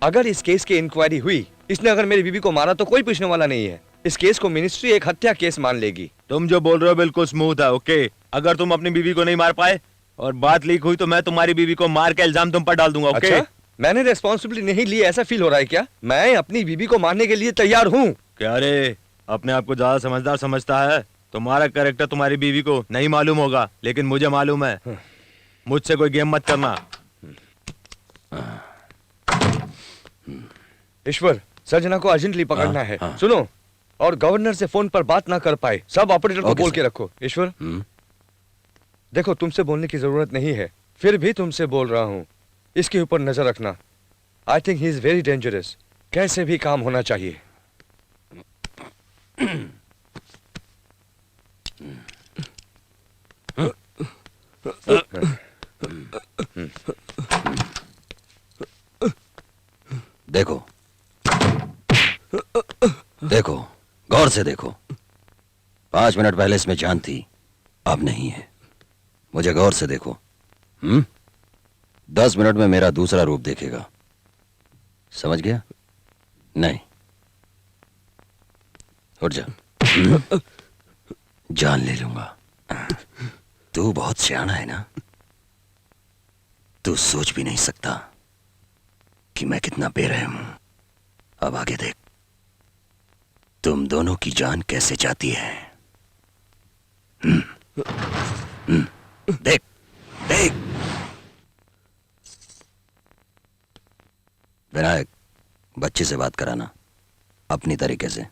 अगर इस केस की इंक्वायरी हुई, इसने अगर मेरी बीबी को मारा तो कोई पूछने वाला नहीं है। इस केस को मिनिस्ट्री एक हत्या केस मान लेगी। तुम जो बोल रहे हो बिल्कुल स्मूथ है, ओके। अगर तुम अपनी बीवी को नहीं मार पाए और बात लीक हुई तो मैं तुम्हारी बीवी को मार के इल्जाम तुम पर डाल दूंगा, ओके? अच्छा? मैंने रेस्पॉन्सिबिलिटी नहीं ली, ऐसा फील हो रहा है क्या? मैं अपनी बीवी को मारने के लिए तैयार हूँ। क्या रे, अपने आप को ज्यादा समझदार समझता है? तुम्हारा कैरेक्टर तुम्हारी बीवी को नहीं मालूम होगा, लेकिन मुझे मालूम है। मुझसे कोई गेम मत करना। ईश्वर, सर्जना को अर्जेंटली पकड़ना है। सुनो, और गवर्नर से फोन पर बात ना कर पाए सब ऑपरेटर को बोल के रखो। ईश्वर, देखो तुमसे बोलने की जरूरत नहीं है, फिर भी तुमसे बोल रहा हूँ, इसके ऊपर नजर रखना। I think he is very dangerous. कैसे भी काम होना चाहिए। देखो देखो, गौर से देखो, 5 मिनट पहले इसमें जान थी, अब नहीं है। मुझे गौर से देखो। 10 मिनट में मेरा दूसरा रूप देखेगा, समझ गया? नहीं, उठ जा। जान ले लूंगा। तू बहुत सियाना है ना? तू सोच भी नहीं सकता कि मैं कितना बेरहम हूं। अब आगे देख, तुम दोनों की जान कैसे जाती है। देख देख। विनायक, बच्चे से बात कराना अपनी तरीके से।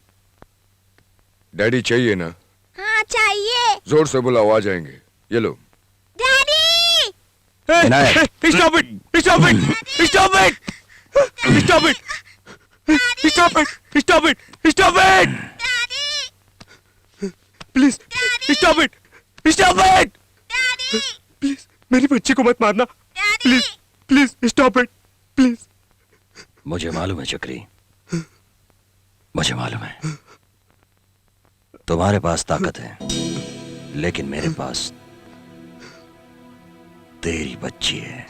डैडी चाहिए ना? हाँ चाहिए। जोर से बुलाओ, आ जाएंगे। ये लो। Daddy! Vinayak, stop it! Stop it! Stop it! Stop it! Stop it! Stop it! Stop it! Please stop it! Stop it! Please मेरी बच्ची को मत मारना। Please please stop it please. मुझे मालूम है चक्री, मुझे मालूम है तुम्हारे पास ताकत है, लेकिन मेरे पास तेरी बच्ची है।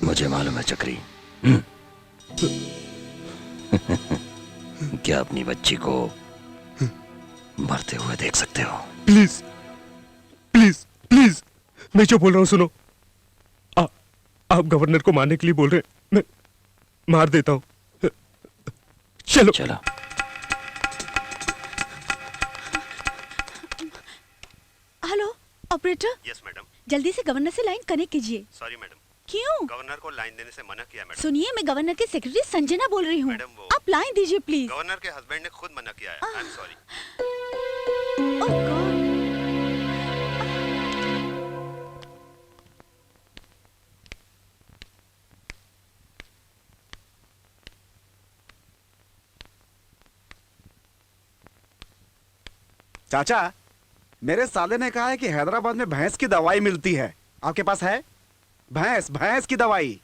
मुझे मालूम है चक्री। क्या अपनी बच्ची को मरते हुए देख सकते हो? प्लीज प्लीज प्लीज, मैं जो बोल रहा हूं सुनो। आप गवर्नर को मारने के लिए बोल रहे हैं, मैं मार देता हूं। चलो चलो। Hello operator. Yes madam. जल्दी से गवर्नर से लाइन कनेक्ट कीजिए। Sorry madam. क्यों? गवर्नर को लाइन देने से मना किया मैडम। सुनिए, मैं गवर्नर के सेक्रेटरी संजना बोल रही हूँ। आप लाइन दीजिए प्लीज। गवर्नर के हस्बैंड ने खुद मना किया है। आई एम सॉरी। चाचा, मेरे साले ने कहा है कि हैदराबाद में भैंस की दवाई मिलती है। आपके पास है? भैंस भैंस की दवाई।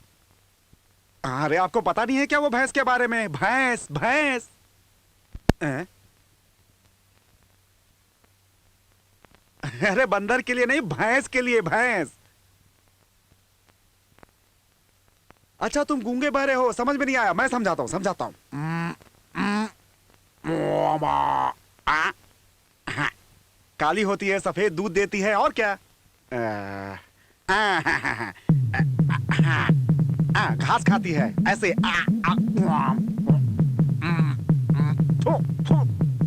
अरे आपको पता नहीं है क्या वो भैंस के बारे में? भैंस भैंस। अरे बंदर के लिए नहीं, भैंस के लिए, भैंस। अच्छा तुम गूंगे बहरे हो, समझ में नहीं आया? मैं समझाता हूं, समझाता हूं। काली होती है, सफेद दूध देती है, और क्या? घास खाती है ऐसे।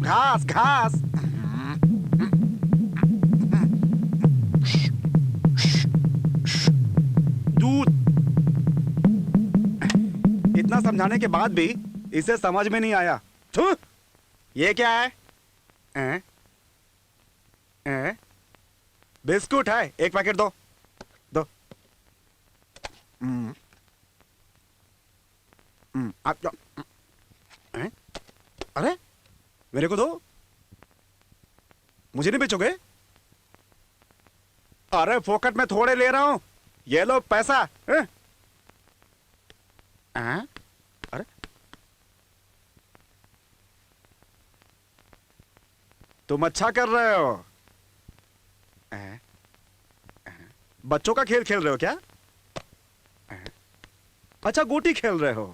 घास घास। दूध। इतना समझाने के बाद भी इसे समझ में नहीं आया। ये क्या है? बिस्कुट है, एक पैकेट दो। दो। आप अरे मेरे को दो, मुझे नहीं बेचोगे? अरे फोकट में थोड़े ले रहा हूं, ये लो पैसा। अरे तुम अच्छा कर रहे हो। बच्चों का खेल खेल रहे हो क्या? अच्छा गोटी खेल रहे हो।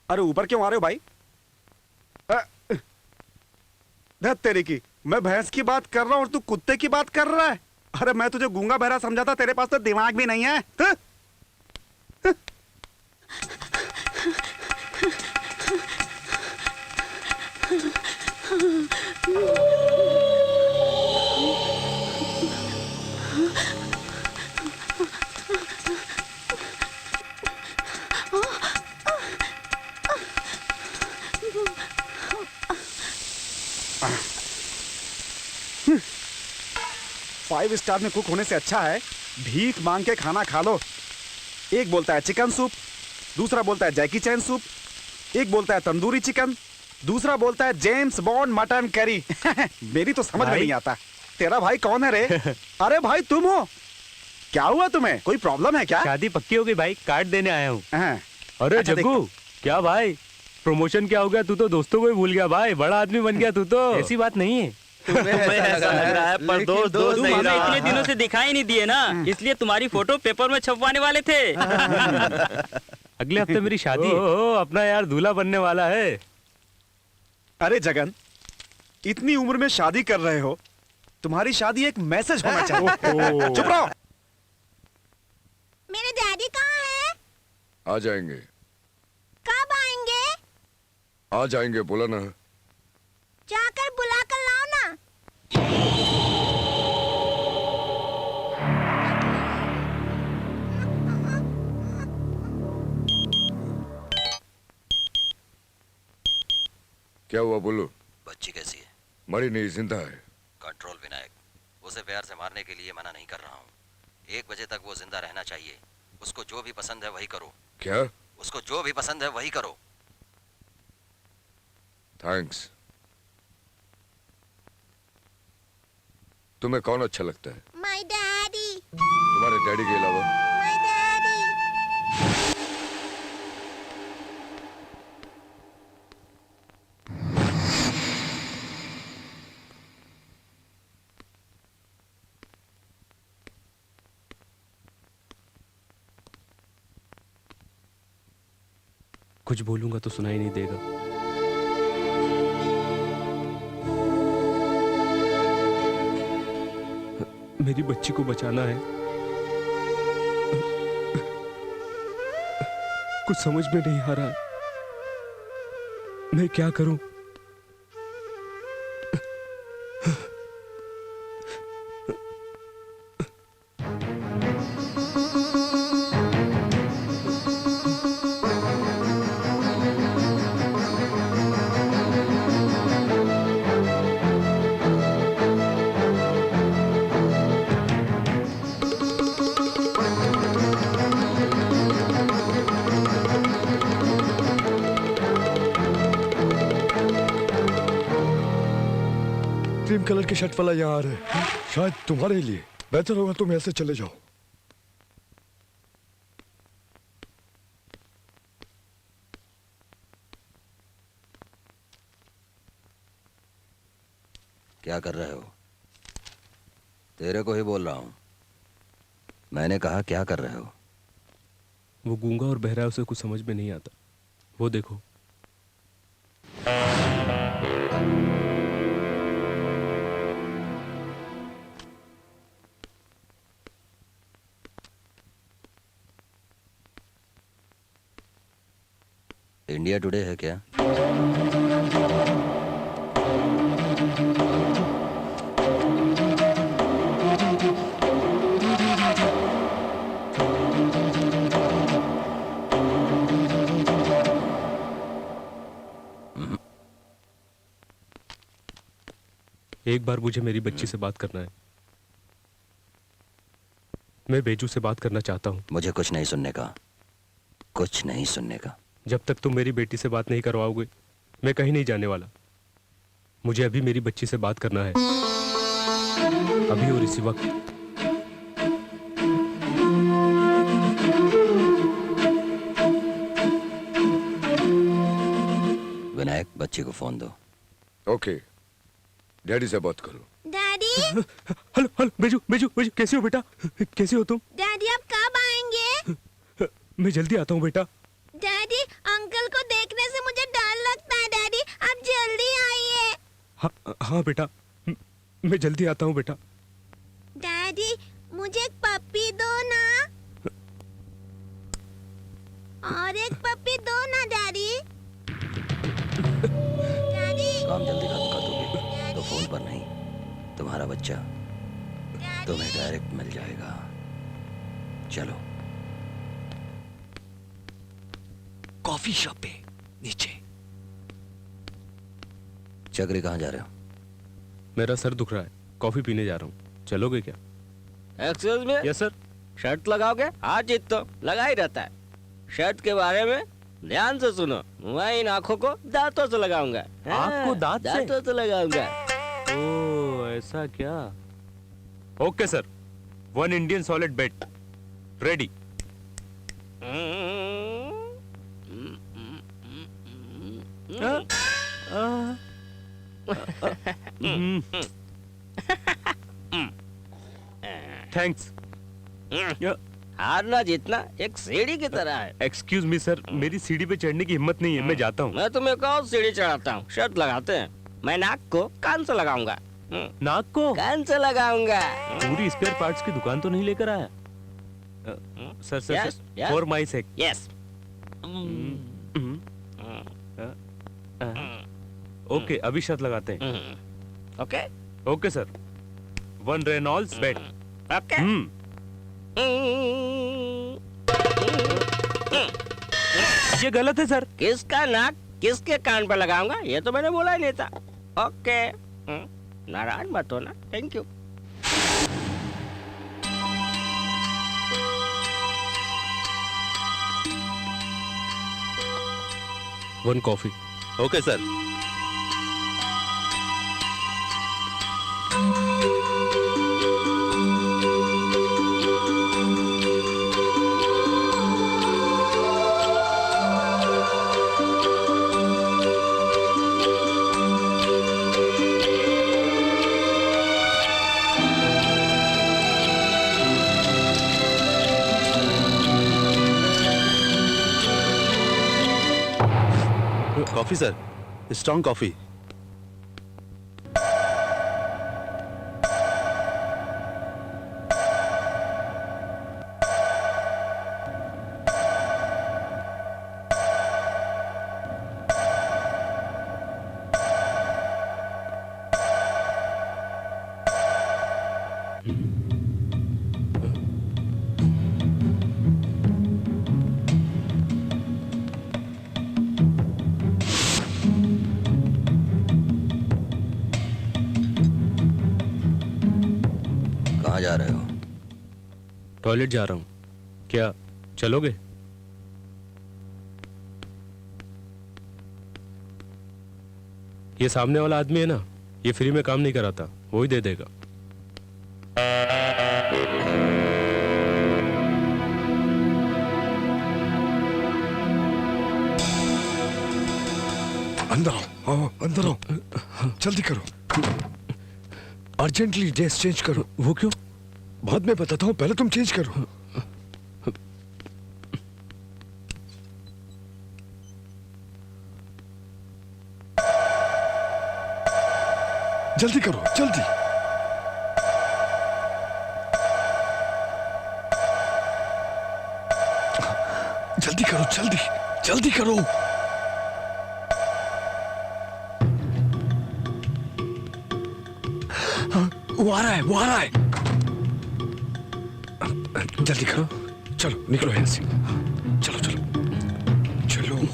अरे ऊपर क्यों आ रहे हो भाई? धत तेरी की, मैं भैंस की बात कर रहा हूं और तू कुत्ते की बात कर रहा है। अरे मैं तुझे गूंगा बहरा समझाता, तेरे पास तो दिमाग भी नहीं है। फाइव स्टार में कुक होने से अच्छा है भीख मांग के खाना खा लो। एक बोलता है चिकन सूप, दूसरा बोलता है जैकी चैन सूप, एक बोलता है तंदूरी चिकन, दूसरा बोलता है जेम्स बॉन्ड मटन करी। मेरी तो समझ में नहीं आता। तेरा भाई कौन है रे? अरे भाई तुम हो? क्या हुआ तुम्हें? कोई प्रॉब्लम है क्या? शादी पक्की हो गई भाई, कार्ड देने आया हूँ। अरे अच्छा, जग्गू, क्या भाई प्रमोशन क्या हो गया? तू तो दोस्तों को ही भूल गया भाई, बड़ा आदमी बन गया तू तो। ऐसी बात नहीं है। तुम्हें ऐसा लग रहा है, पर दोस्त तुम हमें इतने दिनों से दिखाई नहीं दिए ना, इसलिए तुम्हारी फोटो पेपर में छपवाने वाले थे। अगले हफ्ते मेरी शादी है। अपना यार दूल्हा बनने वाला है। अरे जगन, इतनी उम्र में शादी कर रहे हो, तुम्हारी शादी एक मैसेज होना चाहिए। चुप रहो। मेरे डैडी कहाँ है? आ जाएंगे। कब आएंगे? आ जाएंगे बोला ना। जाकर बुला कर लाओ ना। क्या हुआ बोलो? बच्ची कैसी है? मरी नहीं, जिंदा है। कंट्रोल विनायक, उसे प्यार से मारने के लिए मना नहीं कर रहा हूँ। 1 बजे तक वो जिंदा रहना चाहिए। उसको जो भी पसंद है वही करो। क्या? उसको जो भी पसंद है वही करो। थैंक्स। तुम्हें कौन अच्छा लगता है? My daddy. तुम्हारे डैडी के अलावा? My daddy. कुछ बोलूंगा तो सुनाई नहीं देगा। मेरी बच्ची को बचाना है। कुछ समझ में नहीं आ रहा, मैं क्या करूं? क्रीम कलर की शर्ट वाला यहाँ आ रहा है, शायद तुम्हारे लिए। बेहतर होगा तुम ऐसे चले जाओ। क्या कर रहे हो? तेरे को ही बोल रहा हूँ। मैंने कहा क्या कर रहे हो? वो गूंगा और बहरा है, उसे कुछ समझ में नहीं आता। वो देखो। इंडिया टुडे है क्या? एक बार मुझे मेरी बच्ची से बात करना है। मैं बेजू से बात करना चाहता हूँ। मुझे कुछ नहीं सुनने का, कुछ नहीं सुनने का। जब तक तुम मेरी बेटी से बात नहीं करवाओगे, मैं कहीं नहीं जाने वाला। मुझे अभी मेरी बच्ची से बात करना है, अभी और इसी वक्त। विनायक, बच्ची को फोन दो। ओके, डैडी से बात करो। Daddy. Hello hello, Beju Beju Beju, कैसे हो बेटा? कैसे हो तुम? डैडी आप कब आएंगे? मैं जल्दी आता हूँ बेटा। डैडी, अंकल को देखने से मुझे डर लगता है। डैडी आप जल्दी आइए। हाँ बेटा, मैं जल्दी आता हूँ बेटा। डैडी मुझे एक पप्पी दो ना, और एक पप्पी दो ना डैडी। डैडी काम जल्दी खत्म कर दोगे तो फोन पर नहीं, तुम्हारा बच्चा तुम्हें डायरेक्ट मिल जाएगा। चलो। कॉफी शॉप पे नीचे। चक्री कहाँ जा रहे हो? मेरा सर दुख रहा है, कॉफी पीने जा रहा हूँ। चलोगे क्या? Excuse me. Yes sir. Shirt लगाओगे? हाँ जीत तो लगा ही रहता है। शर्ट के बारे में ध्यान से सुनो, मैं इन आंखों को दांतों से लगाऊंगा। आपको दांत से? दांतों से लगाऊंगा। ओह ऐसा क्या? ओके सर, 1 इंडियन सॉलिड बेट रेडी। थैंक्स। हारना जीतना एक सीढ़ी की तरह है। एक्सक्यूज मी सर, मेरी सीढ़ी पे चढ़ने की हिम्मत नहीं है, मैं जाता हूँ। मैं तुम्हें कौन सीढ़ी चढ़ाता हूँ? शर्त लगाते हैं, मैं नाक को कान से लगाऊंगा। नाक को कान से लगाऊंगा। पूरी स्पेयर पार्ट्स की दुकान तो नहीं लेकर आया? Sir sir Yes, sir yes. For my sake. Yes. Okay, अभी शर्त लगाते हैं। Okay okay sir, 1 Reynolds bet. Okay. ये गलत है सर। किसका नाक किसके कान पर लगाऊंगा ये तो मैंने बोला ही नहीं था। ओके, नाराज मत होना। Thank you. One coffee. Okay sir. Coffee sir, strong coffee. कहाँ जा रहे हो? टॉयलेट जा रहा हूँ। क्या चलोगे? ये सामने वाला आदमी है ना, ये फ्री में काम नहीं कराता, वो ही दे देगा। अंदर आओ, हाँ अंदर आओ, जल्दी करो, अर्जेंटली ड्रेस चेंज करो। वो क्यों? बाद में बताता हूँ, पहले तुम चेंज करो। जल्दी करो, जल्दी। जल्दी करो, जल्दी जल्दी करो। वो आ रहा है, वो आ रहा है। जल्दी करो, चलो निकलो यहाँ से। चलो चलो चलो।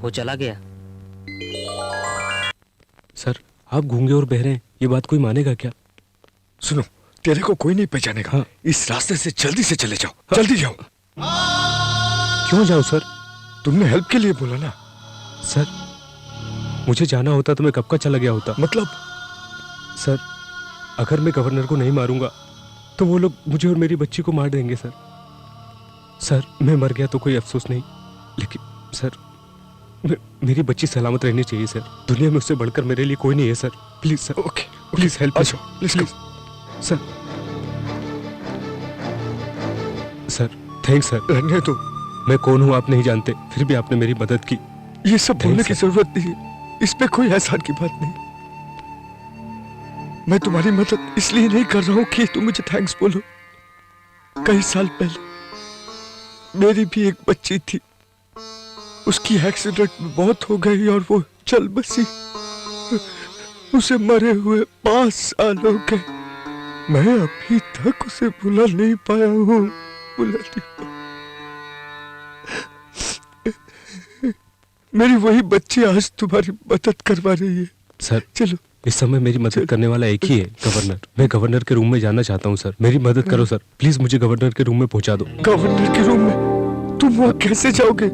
वो चला गया। सर, आप गूंगे और बहरे हैं, ये बात कोई मानेगा क्या? सुनो, तेरे को कोई नहीं पहचानेगा। हाँ। इस रास्ते से जल्दी से चले जाओ। हाँ। जल्दी जाओ। क्यों जाऊं सर? तुमने हेल्प के लिए बोला ना। सर, मुझे जाना होता तो मैं कब का चला गया होता। मतलब? सर, अगर मैं गवर्नर को नहीं मारूंगा तो वो लोग मुझे और मेरी बच्ची को मार देंगे सर। सर, मैं मर गया तो कोई अफसोस नहीं, लेकिन सर मेरी बच्ची सलामत रहनी चाहिए सर। दुनिया में उससे बढ़कर मेरे लिए कोई नहीं है sir. Please sir. Okay, please help. अच्छा please sir. Sir thanks sir. रहने दो। मैं कौन हूँ आप नहीं जानते, फिर भी आपने मेरी मदद की। ये सब बोलने की जरूरत नहीं है। इसमें कोई एहसान की बात नहीं। मैं तुम्हारी मदद इसलिए नहीं कर रहा हूं कि तुम मुझे थैंक्स बोलो। कई साल पहले मेरी भी एक बच्ची थी, उसकी एक्सीडेंट में मौत हो गई और वो चल बसी। उसे मरे हुए 5 साल हो गए। मैं अभी तक उसे भुला नहीं पाया हूँ, भुला नहीं पाया। मेरी वही बच्ची आज तुम्हारी मदद करवा रही है। सर चलो, इस समय मेरी मदद करने वाला एक ही है, गवर्नर। मैं गवर्नर के रूम में जाना चाहता हूँ सर, मेरी मदद करो सर, प्लीज मुझे गवर्नर के रूम में पहुंचा दो। गवर्नर के रूम में? तुम वहाँ कैसे जाओगे?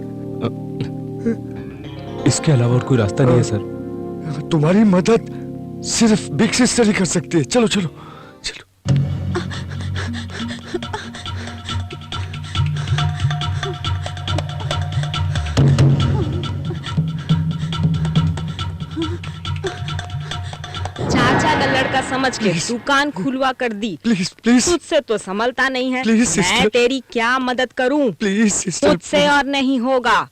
इसके अलावा और कोई रास्ता नहीं है सर। तुम्हारी मदद सिर्फ बिग सिस्टर ही कर सकती है। चलो चलो चलो। चाचा का लड़का समझ के दुकान खुलवा कर दी। प्लीज प्लीज, तुझसे तो संभलता नहीं है। प्लीज मैं सिस्टर, तेरी क्या मदद करूं? प्लीज सिस्टर, तुझसे और नहीं होगा।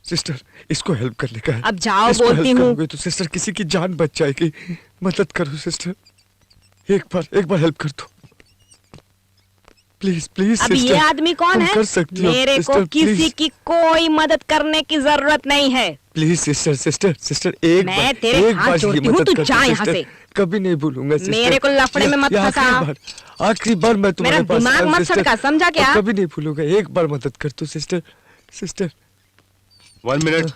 सिस्टर, इसको हेल्प करने का है। अब जाओ, इसको बोलती हेल्प हूँ। करोगे तो सिस्टर किसी की जान बच जाएगी। मदद करो सिस्टर, एक बार हेल्प कर दो प्लीज प्लीज। अब ये आदमी कौन है? कर सकती हो मेरे सिस्टर, को किसी प्लीज। की कोई मदद करने की जरूरत नहीं है। प्लीज सिस्टर, सिस्टर सिस्टर, एक मैं बार, तेरे एक हाथ बार जोड़ती ये हूँ, मदद तू कर दो जा यहाँ सिस्टर। से। कभी नहीं भूलूंगा सिस्टर। मेरे को लफड़े में मत ये फंसा। आखिरी बार मैं तुम्हारे मेरा पास दिमाग आया, मत सिस्टर। सटका, समझा क्या? और कभी नहीं भूलूंगा। एक बार मदद कर दो sister, sister. 1 minute.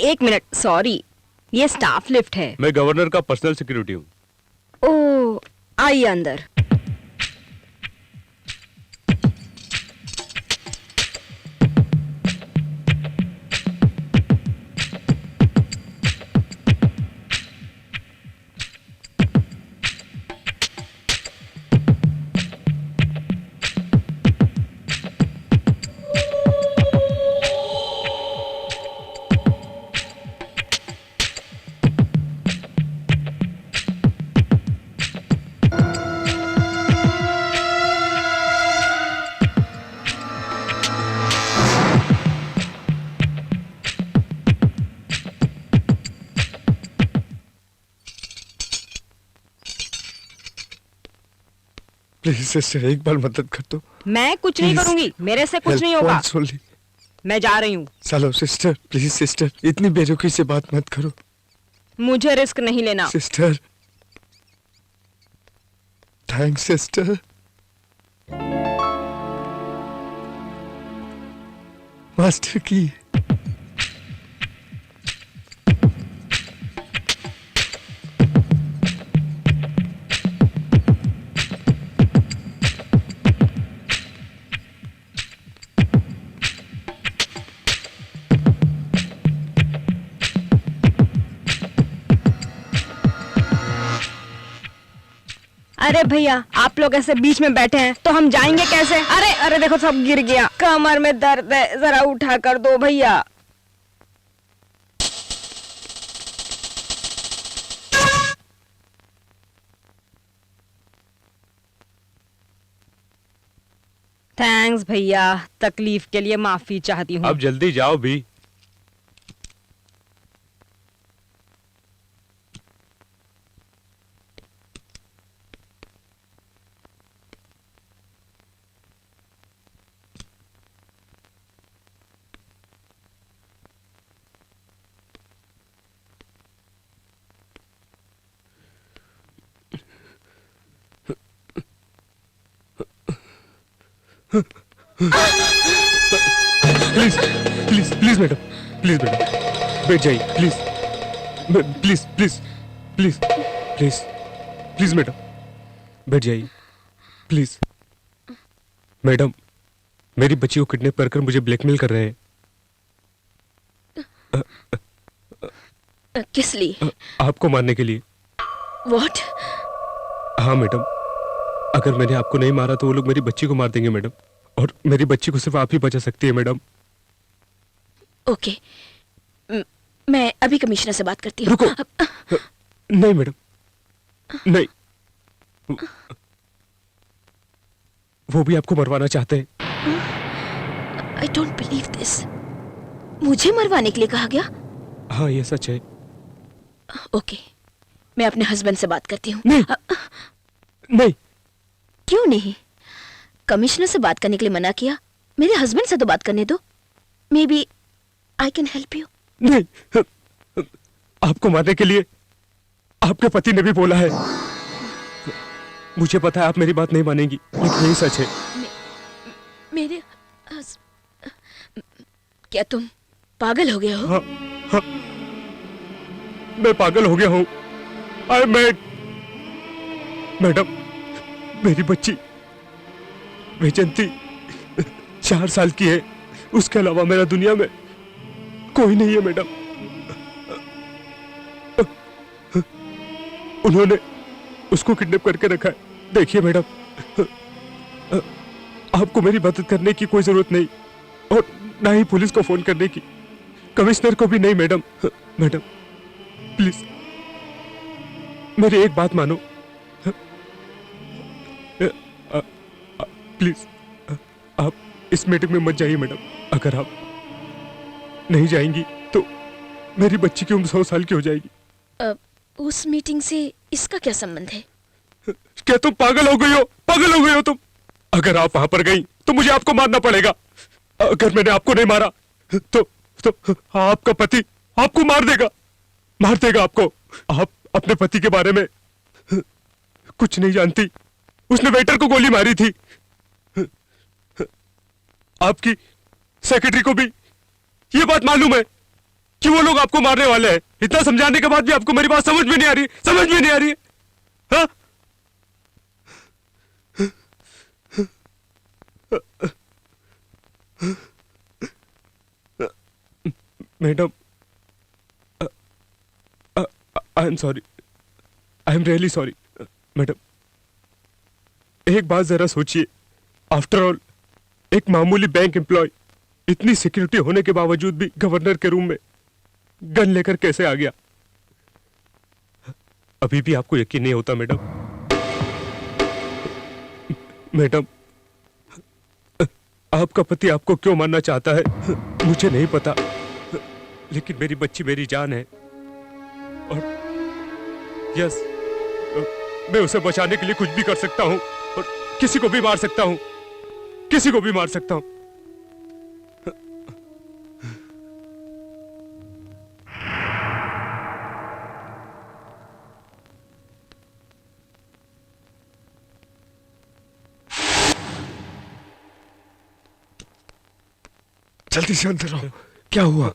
1 minute, sorry, ये स्टाफ लिफ्ट है। मैं गवर्नर का पर्सनल सिक्योरिटी हूँ। ओ, आइए अंदर। प्लीज सिस्टर, एक बार मदद कर दो। मैं कुछ नहीं करूंगी, मेरे से कुछ नहीं होगा। मैं जा रही हूँ। चलो सिस्टर, प्लीज सिस्टर, इतनी बेरुखी से बात मत करो। मुझे रिस्क नहीं लेना। Sister, thanks sister. मास्टर की अरे भैया, आप लोग ऐसे बीच में बैठे हैं तो हम जाएंगे कैसे? अरे अरे देखो, सब गिर गया। कमर में दर्द है, जरा उठा कर दो भैया। थैंक्स भैया, तकलीफ के लिए माफी चाहती हूँ। अब जल्दी जाओ भी। Please please please madam, please madam, बैठ जाइए please. Please please please please please madam, बैठ जाइए प्लीज। मैडम, मेरी बच्ची को किडनैप कर मुझे ब्लैकमेल कर रहे हैं। किस लिए? आपको मारने के लिए। What? हाँ मैडम, अगर मैंने आपको नहीं मारा तो वो लोग मेरी बच्ची को मार देंगे मैडम, और मेरी बच्ची को सिर्फ आप ही बचा सकती है मैडम। ओके, मैं अभी कमिश्नर से बात करती हूँ। रुको। नहीं मैडम, नहीं, वो भी आपको मरवाना चाहते हैं। I don't believe this. मुझे मरवाने के लिए कहा गया? हाँ ये सच है। ओके, मैं अपने हस्बैंड से बात करती हूँ। नहीं नहीं। क्यों नहीं? कमिश्नर से बात करने के लिए मना किया, मेरे हस्बैंड से तो बात करने दो। Maybe I can help you. नहीं, आपको मारने के लिए आपके पति ने भी बोला है। मुझे पता है आप मेरी बात नहीं मानेंगी, लेकिन यही सच है। मेरे क्या तुम पागल हो गए हो? हाँ, हाँ, मैं पागल हो गया हूँ। आई मैड। मैडम, मेरी बच्ची वैजंती 4 साल की है। उसके अलावा मेरा दुनिया में कोई नहीं है मैडम। उन्होंने उसको किडनैप करके रखा है। देखिए मैडम, आपको मेरी मदद करने की कोई जरूरत नहीं, और ना ही पुलिस को फोन करने की, कमिश्नर को भी नहीं मैडम। मैडम प्लीज मेरी एक बात मानो। प्लीज आप इस मीटिंग में मत जाइए मैडम। अगर आप नहीं जाएंगी तो मेरी बच्ची की उम्र 100 साल की हो जाएगी। उस मीटिंग से इसका क्या संबंध है? क्या तुम पागल हो गई हो? पागल हो गई हो तुम? अगर आप वहां पर गई तो मुझे आपको मारना पड़ेगा। अगर मैंने आपको नहीं मारा तो आपका पति आपको मार देगा आपको। आप अपने पति के बारे में कुछ नहीं जानती। उसने वेटर को गोली मारी थी। आपकी सेक्रेटरी को भी ये बात मालूम है कि वो लोग आपको मारने वाले हैं। इतना समझाने के बाद भी आपको मेरी बात समझ में नहीं आ रही, समझ में नहीं आ रही है। हाँ? Madam, I am sorry, I am really sorry. Madam, एक बात जरा सोचिए। आफ्टर ऑल एक मामूली बैंक एम्प्लॉय इतनी सिक्योरिटी होने के बावजूद भी गवर्नर के रूम में गन लेकर कैसे आ गया? अभी भी आपको यकीन नहीं होता मैडम? मैडम, आपका पति आपको क्यों मारना चाहता है मुझे नहीं पता, लेकिन मेरी बच्ची मेरी जान है। और यस, मैं उसे बचाने के लिए कुछ भी कर सकता हूं, और किसी को भी मार सकता हूं, किसी को भी मार सकता हूं। जल्दी से अंदर आओ। क्या हुआ?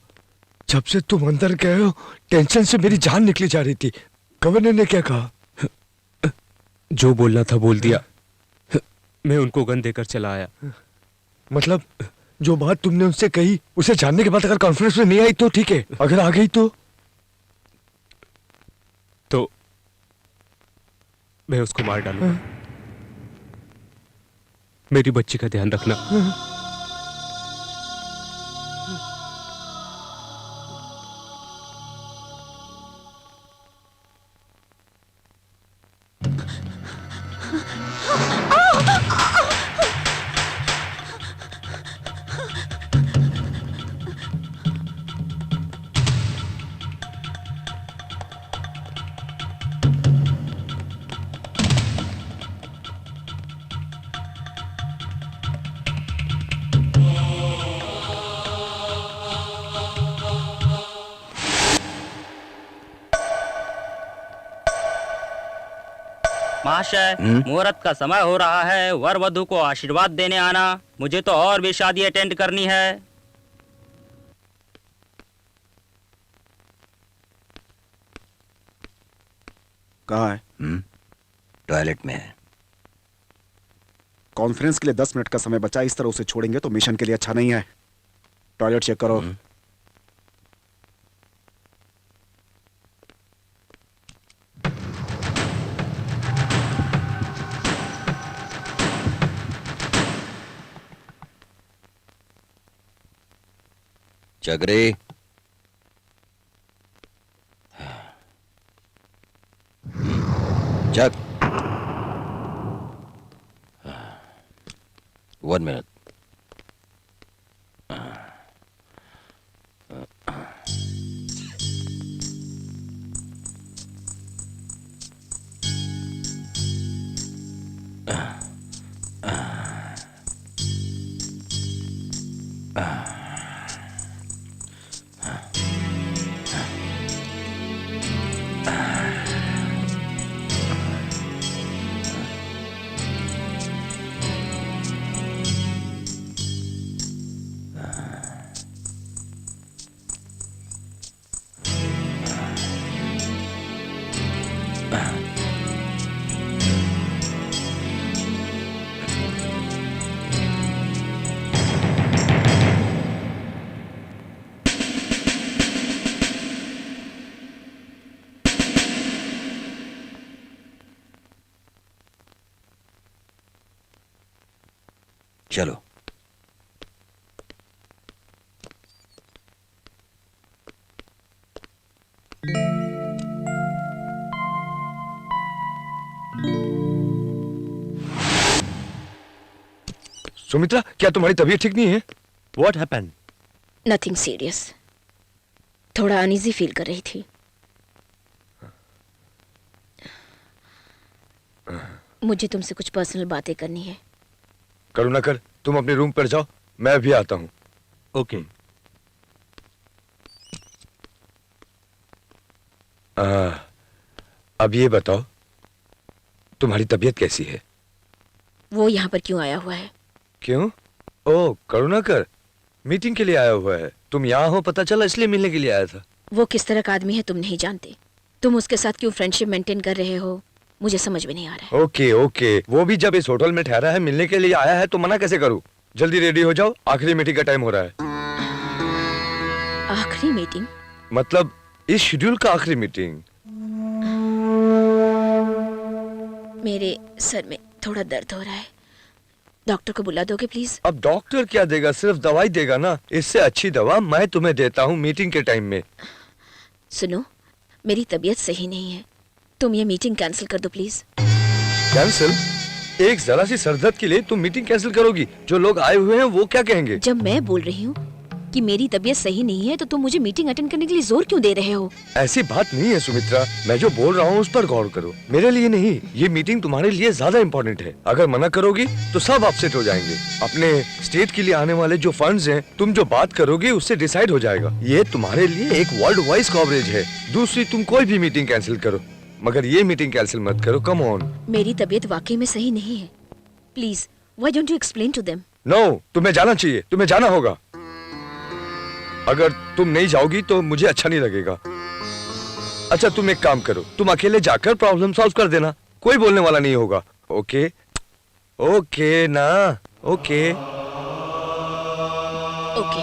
जब से तुम अंदर गए हो टेंशन से मेरी जान निकली जा रही थी। गवर्नर ने क्या कहा? जो बोलना था बोल दिया। मैं उनको गन देकर चला आया। मतलब जो बात तुमने उनसे कही उसे जानने के बाद अगर कॉन्फ्रेंस में नहीं आई तो ठीक है, अगर आ गई तो मैं उसको मार डालूंगा। मेरी बच्ची का ध्यान रखना। महाशय, मुहूर्त का समय हो रहा है। वर वधु को आशीर्वाद देने आना। मुझे तो और भी शादी अटेंड करनी है। कहाँ है? टॉयलेट में है। कॉन्फ्रेंस के लिए 10 मिनट का समय बचा। इस तरह उसे छोड़ेंगे तो मिशन के लिए अच्छा नहीं है। टॉयलेट चेक करो। चगरे, जग। 1 minute. चलो। सुमित्रा, क्या तुम्हारी तबीयत ठीक नहीं है? What happened? नथिंग सीरियस, थोड़ा अनईजी फील कर रही थी। मुझे तुमसे कुछ पर्सनल बातें करनी है। करुणाकर, तुम अपने रूम पर जाओ, मैं भी आता हूं। ओके। अब ये बताओ, तुम्हारी तबीयत कैसी है? वो यहाँ पर क्यों आया हुआ है? क्यों? ओह, करुणाकर मीटिंग के लिए आया हुआ है। तुम यहाँ हो पता चला, इसलिए मिलने के लिए आया था। वो किस तरह का आदमी है तुम नहीं जानते। तुम उसके साथ क्यों फ्रेंडशिप मेंटेन कर रहे हो, मुझे समझ में नहीं आ रहा है। ओके ओके, वो भी जब इस होटल में ठहरा है, मिलने के लिए आया है, तो मना कैसे करूं? जल्दी रेडी हो जाओ, आखिरी मीटिंग का टाइम हो रहा है। आखिरी मीटिंग? मतलब इस शेड्यूल का आखिरी मीटिंग। मेरे सर में थोड़ा दर्द हो रहा है, डॉक्टर को बुला दोगे प्लीज? अब डॉक्टर क्या देगा, सिर्फ दवाई देगा ना। इससे अच्छी दवा मैं तुम्हें देता हूँ मीटिंग के टाइम में। सुनो, मेरी तबीयत सही नहीं है, तुम ये मीटिंग कैंसिल कर दो प्लीज। कैंसिल? एक जरा सी सरदर्द के लिए तुम मीटिंग कैंसिल करोगी? जो लोग आए हुए हैं वो क्या कहेंगे? जब मैं बोल रही हूँ कि मेरी तबीयत सही नहीं है, तो तुम मुझे मीटिंग अटेंड करने के लिए जोर क्यों दे रहे हो? ऐसी बात नहीं है सुमित्रा, मैं जो बोल रहा हूँ उस पर गौर करो। मेरे लिए नहीं, ये मीटिंग तुम्हारे लिए ज्यादा इम्पोर्टेंट है। अगर मना करोगी तो सब अपसेट हो जाएंगे। अपने स्टेट के लिए आने वाले जो फंड्स हैं, तुम जो बात करोगे उससे डिसाइड हो जाएगा। ये तुम्हारे लिए एक वर्ल्ड वाइड कवरेज है। दूसरी, तुम कोई भी मीटिंग कैंसिल करो, मगर ये मीटिंग कैंसिल मत करो। Come on. मेरी तबीयत वाकई में सही नहीं है, please why don't you explain to them? No, तुम्हें जाना चाहिए, तुम्हें जाना होगा। अगर तुम नहीं जाओगी तो मुझे अच्छा नहीं लगेगा। अच्छा, तुम एक काम करो, तुम अकेले जाकर प्रॉब्लम सॉल्व कर देना, कोई बोलने वाला नहीं होगा। ओके ओके ना? Okay okay,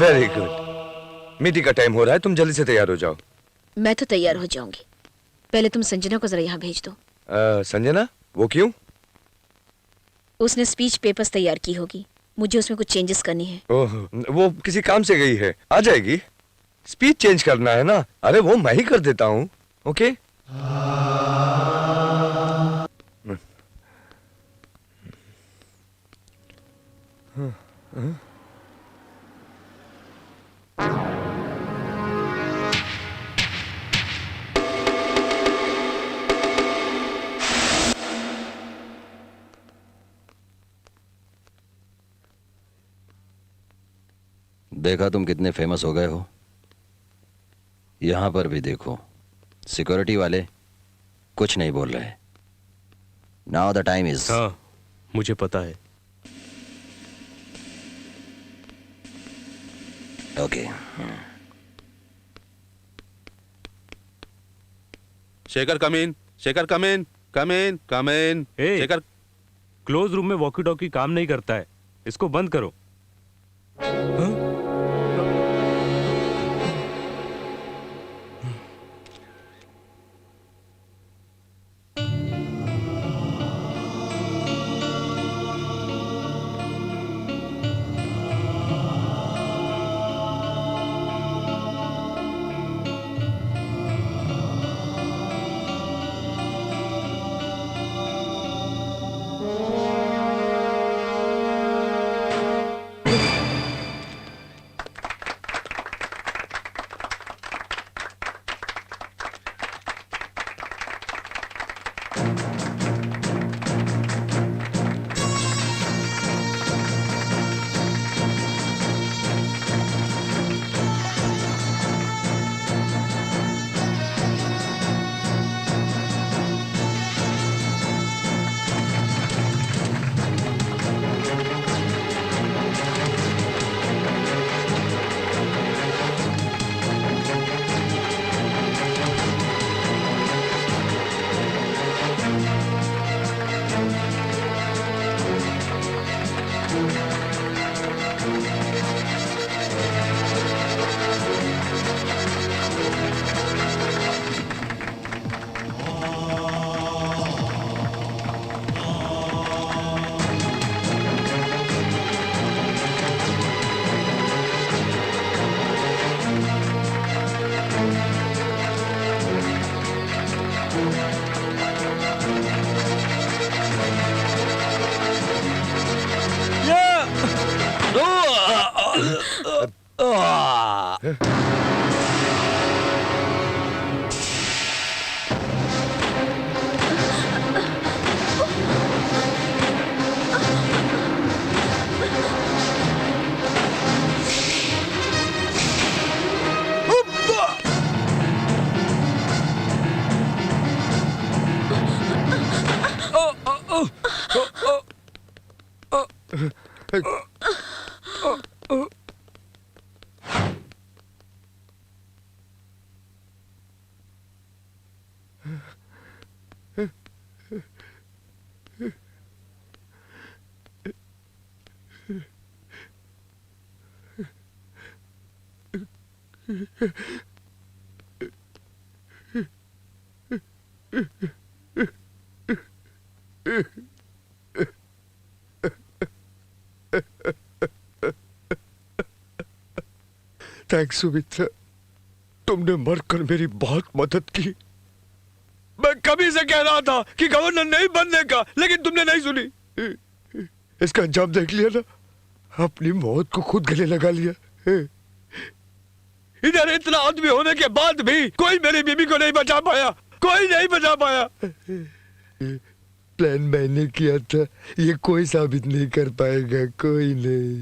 very good. Meeting का टाइम हो रहा है, तुम जल्दी से तैयार हो जाओ। मैं तो तैयार हो जाऊंगी, पहले तुम संजना को जरा यहाँ भेज दो। संजना? वो क्यों? उसने स्पीच पेपर्स तैयार की होगी, मुझे उसमें कुछ चेंजेस करनी है। ओह, वो किसी काम से गई है, आ जाएगी। स्पीच चेंज करना है ना? अरे वो मैं ही कर देता हूँ। ओके। देखा तुम कितने फेमस हो गए हो। यहां पर भी देखो, सिक्योरिटी वाले कुछ नहीं बोल रहे। Now the time is. हाँ, मुझे पता है। ओके। शेखर कम इन, शेखर कम इन, कम इन, कम इन। शेखर, क्लोज रूम में वॉकी टॉकी काम नहीं करता है, इसको बंद करो। हाँ? थैंक्स सुमित्रा, तुमने मरकर मेरी बहुत मदद की। मैं कभी से कह रहा था कि गवर्नर नहीं बनने का, लेकिन तुमने नहीं सुनी। इसका अंजाम देख लिया ना, अपनी मौत को खुद गले लगा लिया। इधर इतना आदमी होने के बाद भी कोई मेरी बीबी को नहीं बचा पाया, कोई नहीं बचा पाया। प्लान मैंने किया था, ये कोई साबित नहीं कर पाएगा, कोई नहीं।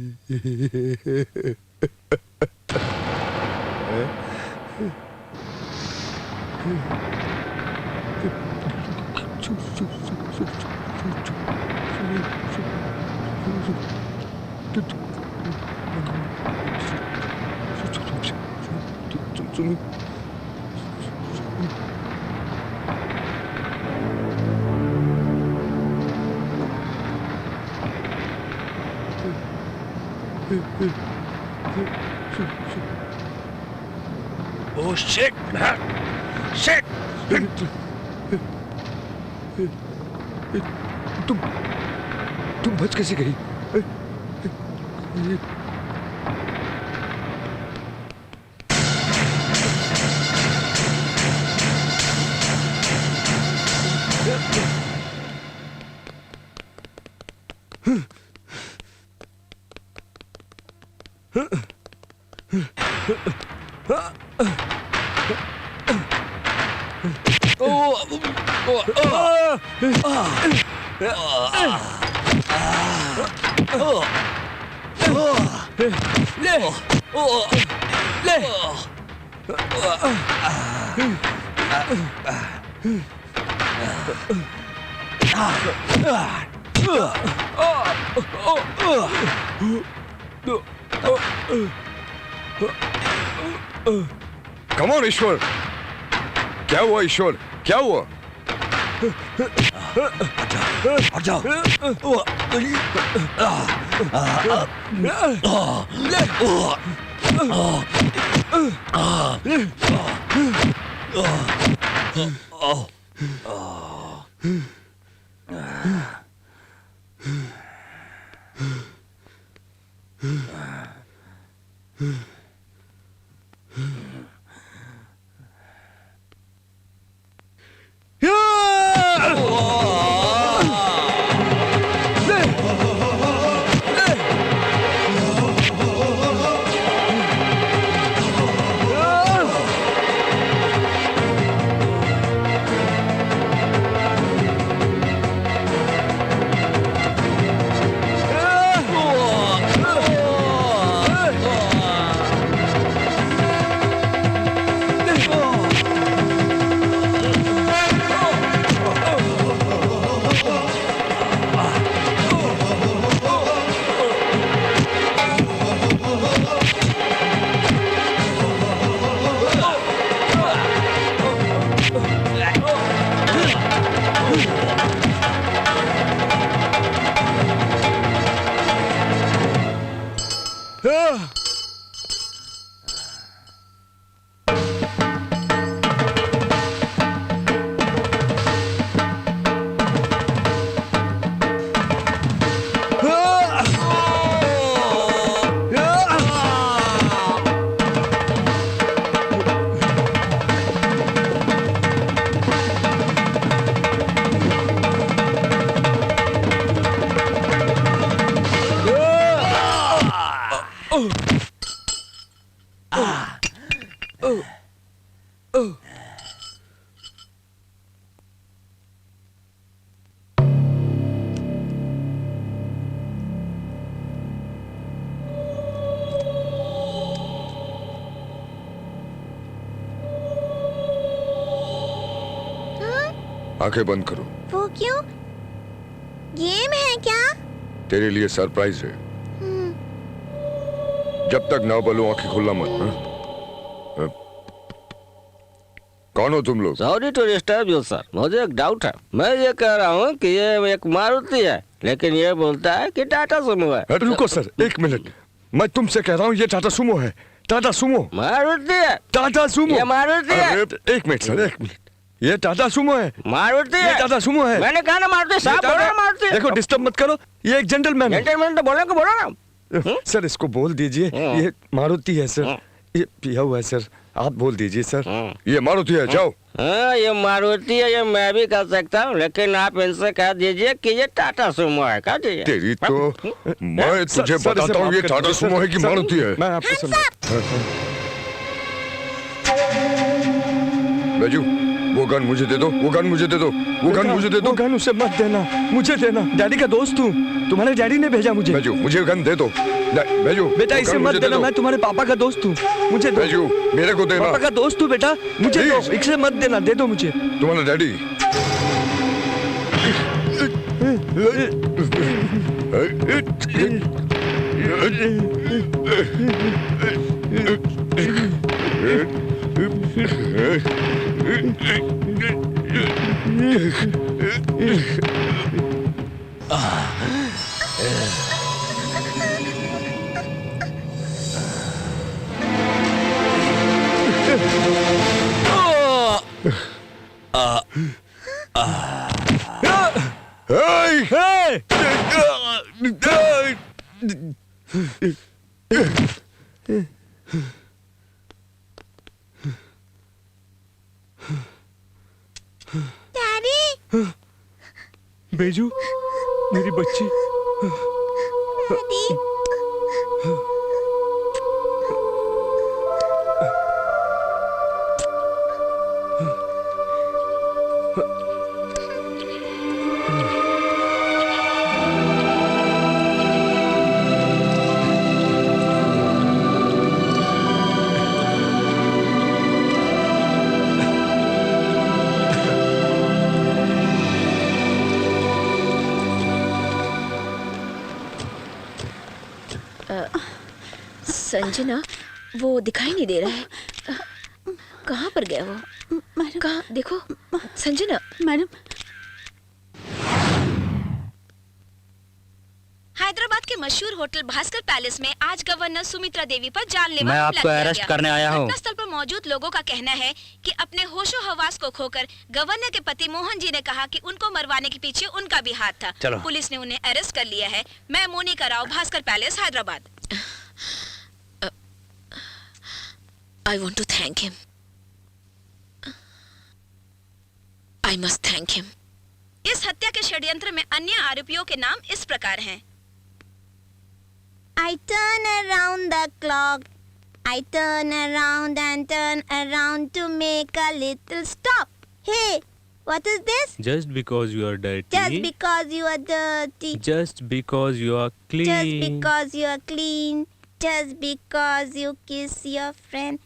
Oh shit, man! Shit! तुम बच कैसे गई? कम ऑन ईश्वर, क्या हुआ ईश्वर, क्या हुआ? हट जाओ। आंखें बंद करो। वो क्यों? गेम है क्या? तेरे लिए सरप्राइज है। जब तक ना बोलो आंखें खुलना मत। हाँ? कौन हो तुम लोग? Sorry to disturb you sir, मुझे एक डाउट है। मैं ये कह रहा हूँ कि ये एक मारुति है, लेकिन ये बोलता है कि टाटा सुमो है। रुको सर, एक मिनट। मैं तुमसे कह रहा हूँ ये टाटा सुमो है। टाटा सुमो। मारुति है। टाटा सुमो। ये मारुति है। एक मिनट सर, एक मिनट। ये टाटा सुमो है। मारुति है। ये टाटा सुमो है। मैंने कहा ना मारुति, साहब बोल रहा है मारुति। देखो डिस्टर्ब मत करो, ये एक जेंटलमैन है। जेंटलमैन तो बोलने को बोलो ना। सर इसको बोल दीजिए, ये मारुति है सर। ये पिया हुआ है सर, आप बोल दीजिए सर। ये मारुति है, जाओ। हाँ ये मारुति है, ये मैं भी कर सकता हूँ, लेकिन आप इनसे कह दीजिए कि ये टाटा सुमो है। कह दीजिए। तेरी तो मैं तुझे बताता हूँ ये टाटा सुमो है कि मारुति है। मैं आपको बैजू, वो गन मुझे दे दो, वो गन मुझे दे दो, वो गन मुझे दे दो। गन उसे मत देना, मुझे देना। डैडी का दोस्त हूँ, तुम्हारे डैडी ने भेजा मुझे। बैजू मुझे गन दे दो। बैजू बेटा इसे मत देना, मैं तुम्हारे पापा का दोस्त हूँ, मुझे दो। बैजू मेरे को देना। पापा का दोस्त हूँ बेटा, मुझे दो। इसे मत देना, दे दो मुझे। तुम्हारा डैडी डैडी। बेजू मेरी बच्ची। डैडी। संजना, वो दिखाई नहीं दे रहा है। कहाँ पर गया वो? कहाँ? देखो संजना। मैडम। हैदराबाद के मशहूर होटल भास्कर पैलेस में आज गवर्नर सुमित्रा देवी पर जानलेवा मैं हमला आपको किया अरेस्ट गया। करने आया हूँ। घटनास्थल पर मौजूद लोगों का कहना है कि अपने होशो हवास को खोकर गवर्नर के पति मोहन जी ने कहा कि उनको मरवाने के पीछे उनका भी हाथ था। चलो। पुलिस ने उन्हें अरेस्ट कर लिया है। मैं Monica Rao, Bhaskar palace, Hyderabad. I want to thank him. I must thank him. इस हत्या के षड्यंत्र में अन्य आरोपियों के नाम इस प्रकार हैं। I turn around the clock. I turn around and turn around to make a little stop. Hey, what is this? Just because you are dirty. Just because you are dirty. Just because you are clean. Just because you are clean. Just because you kiss your friend.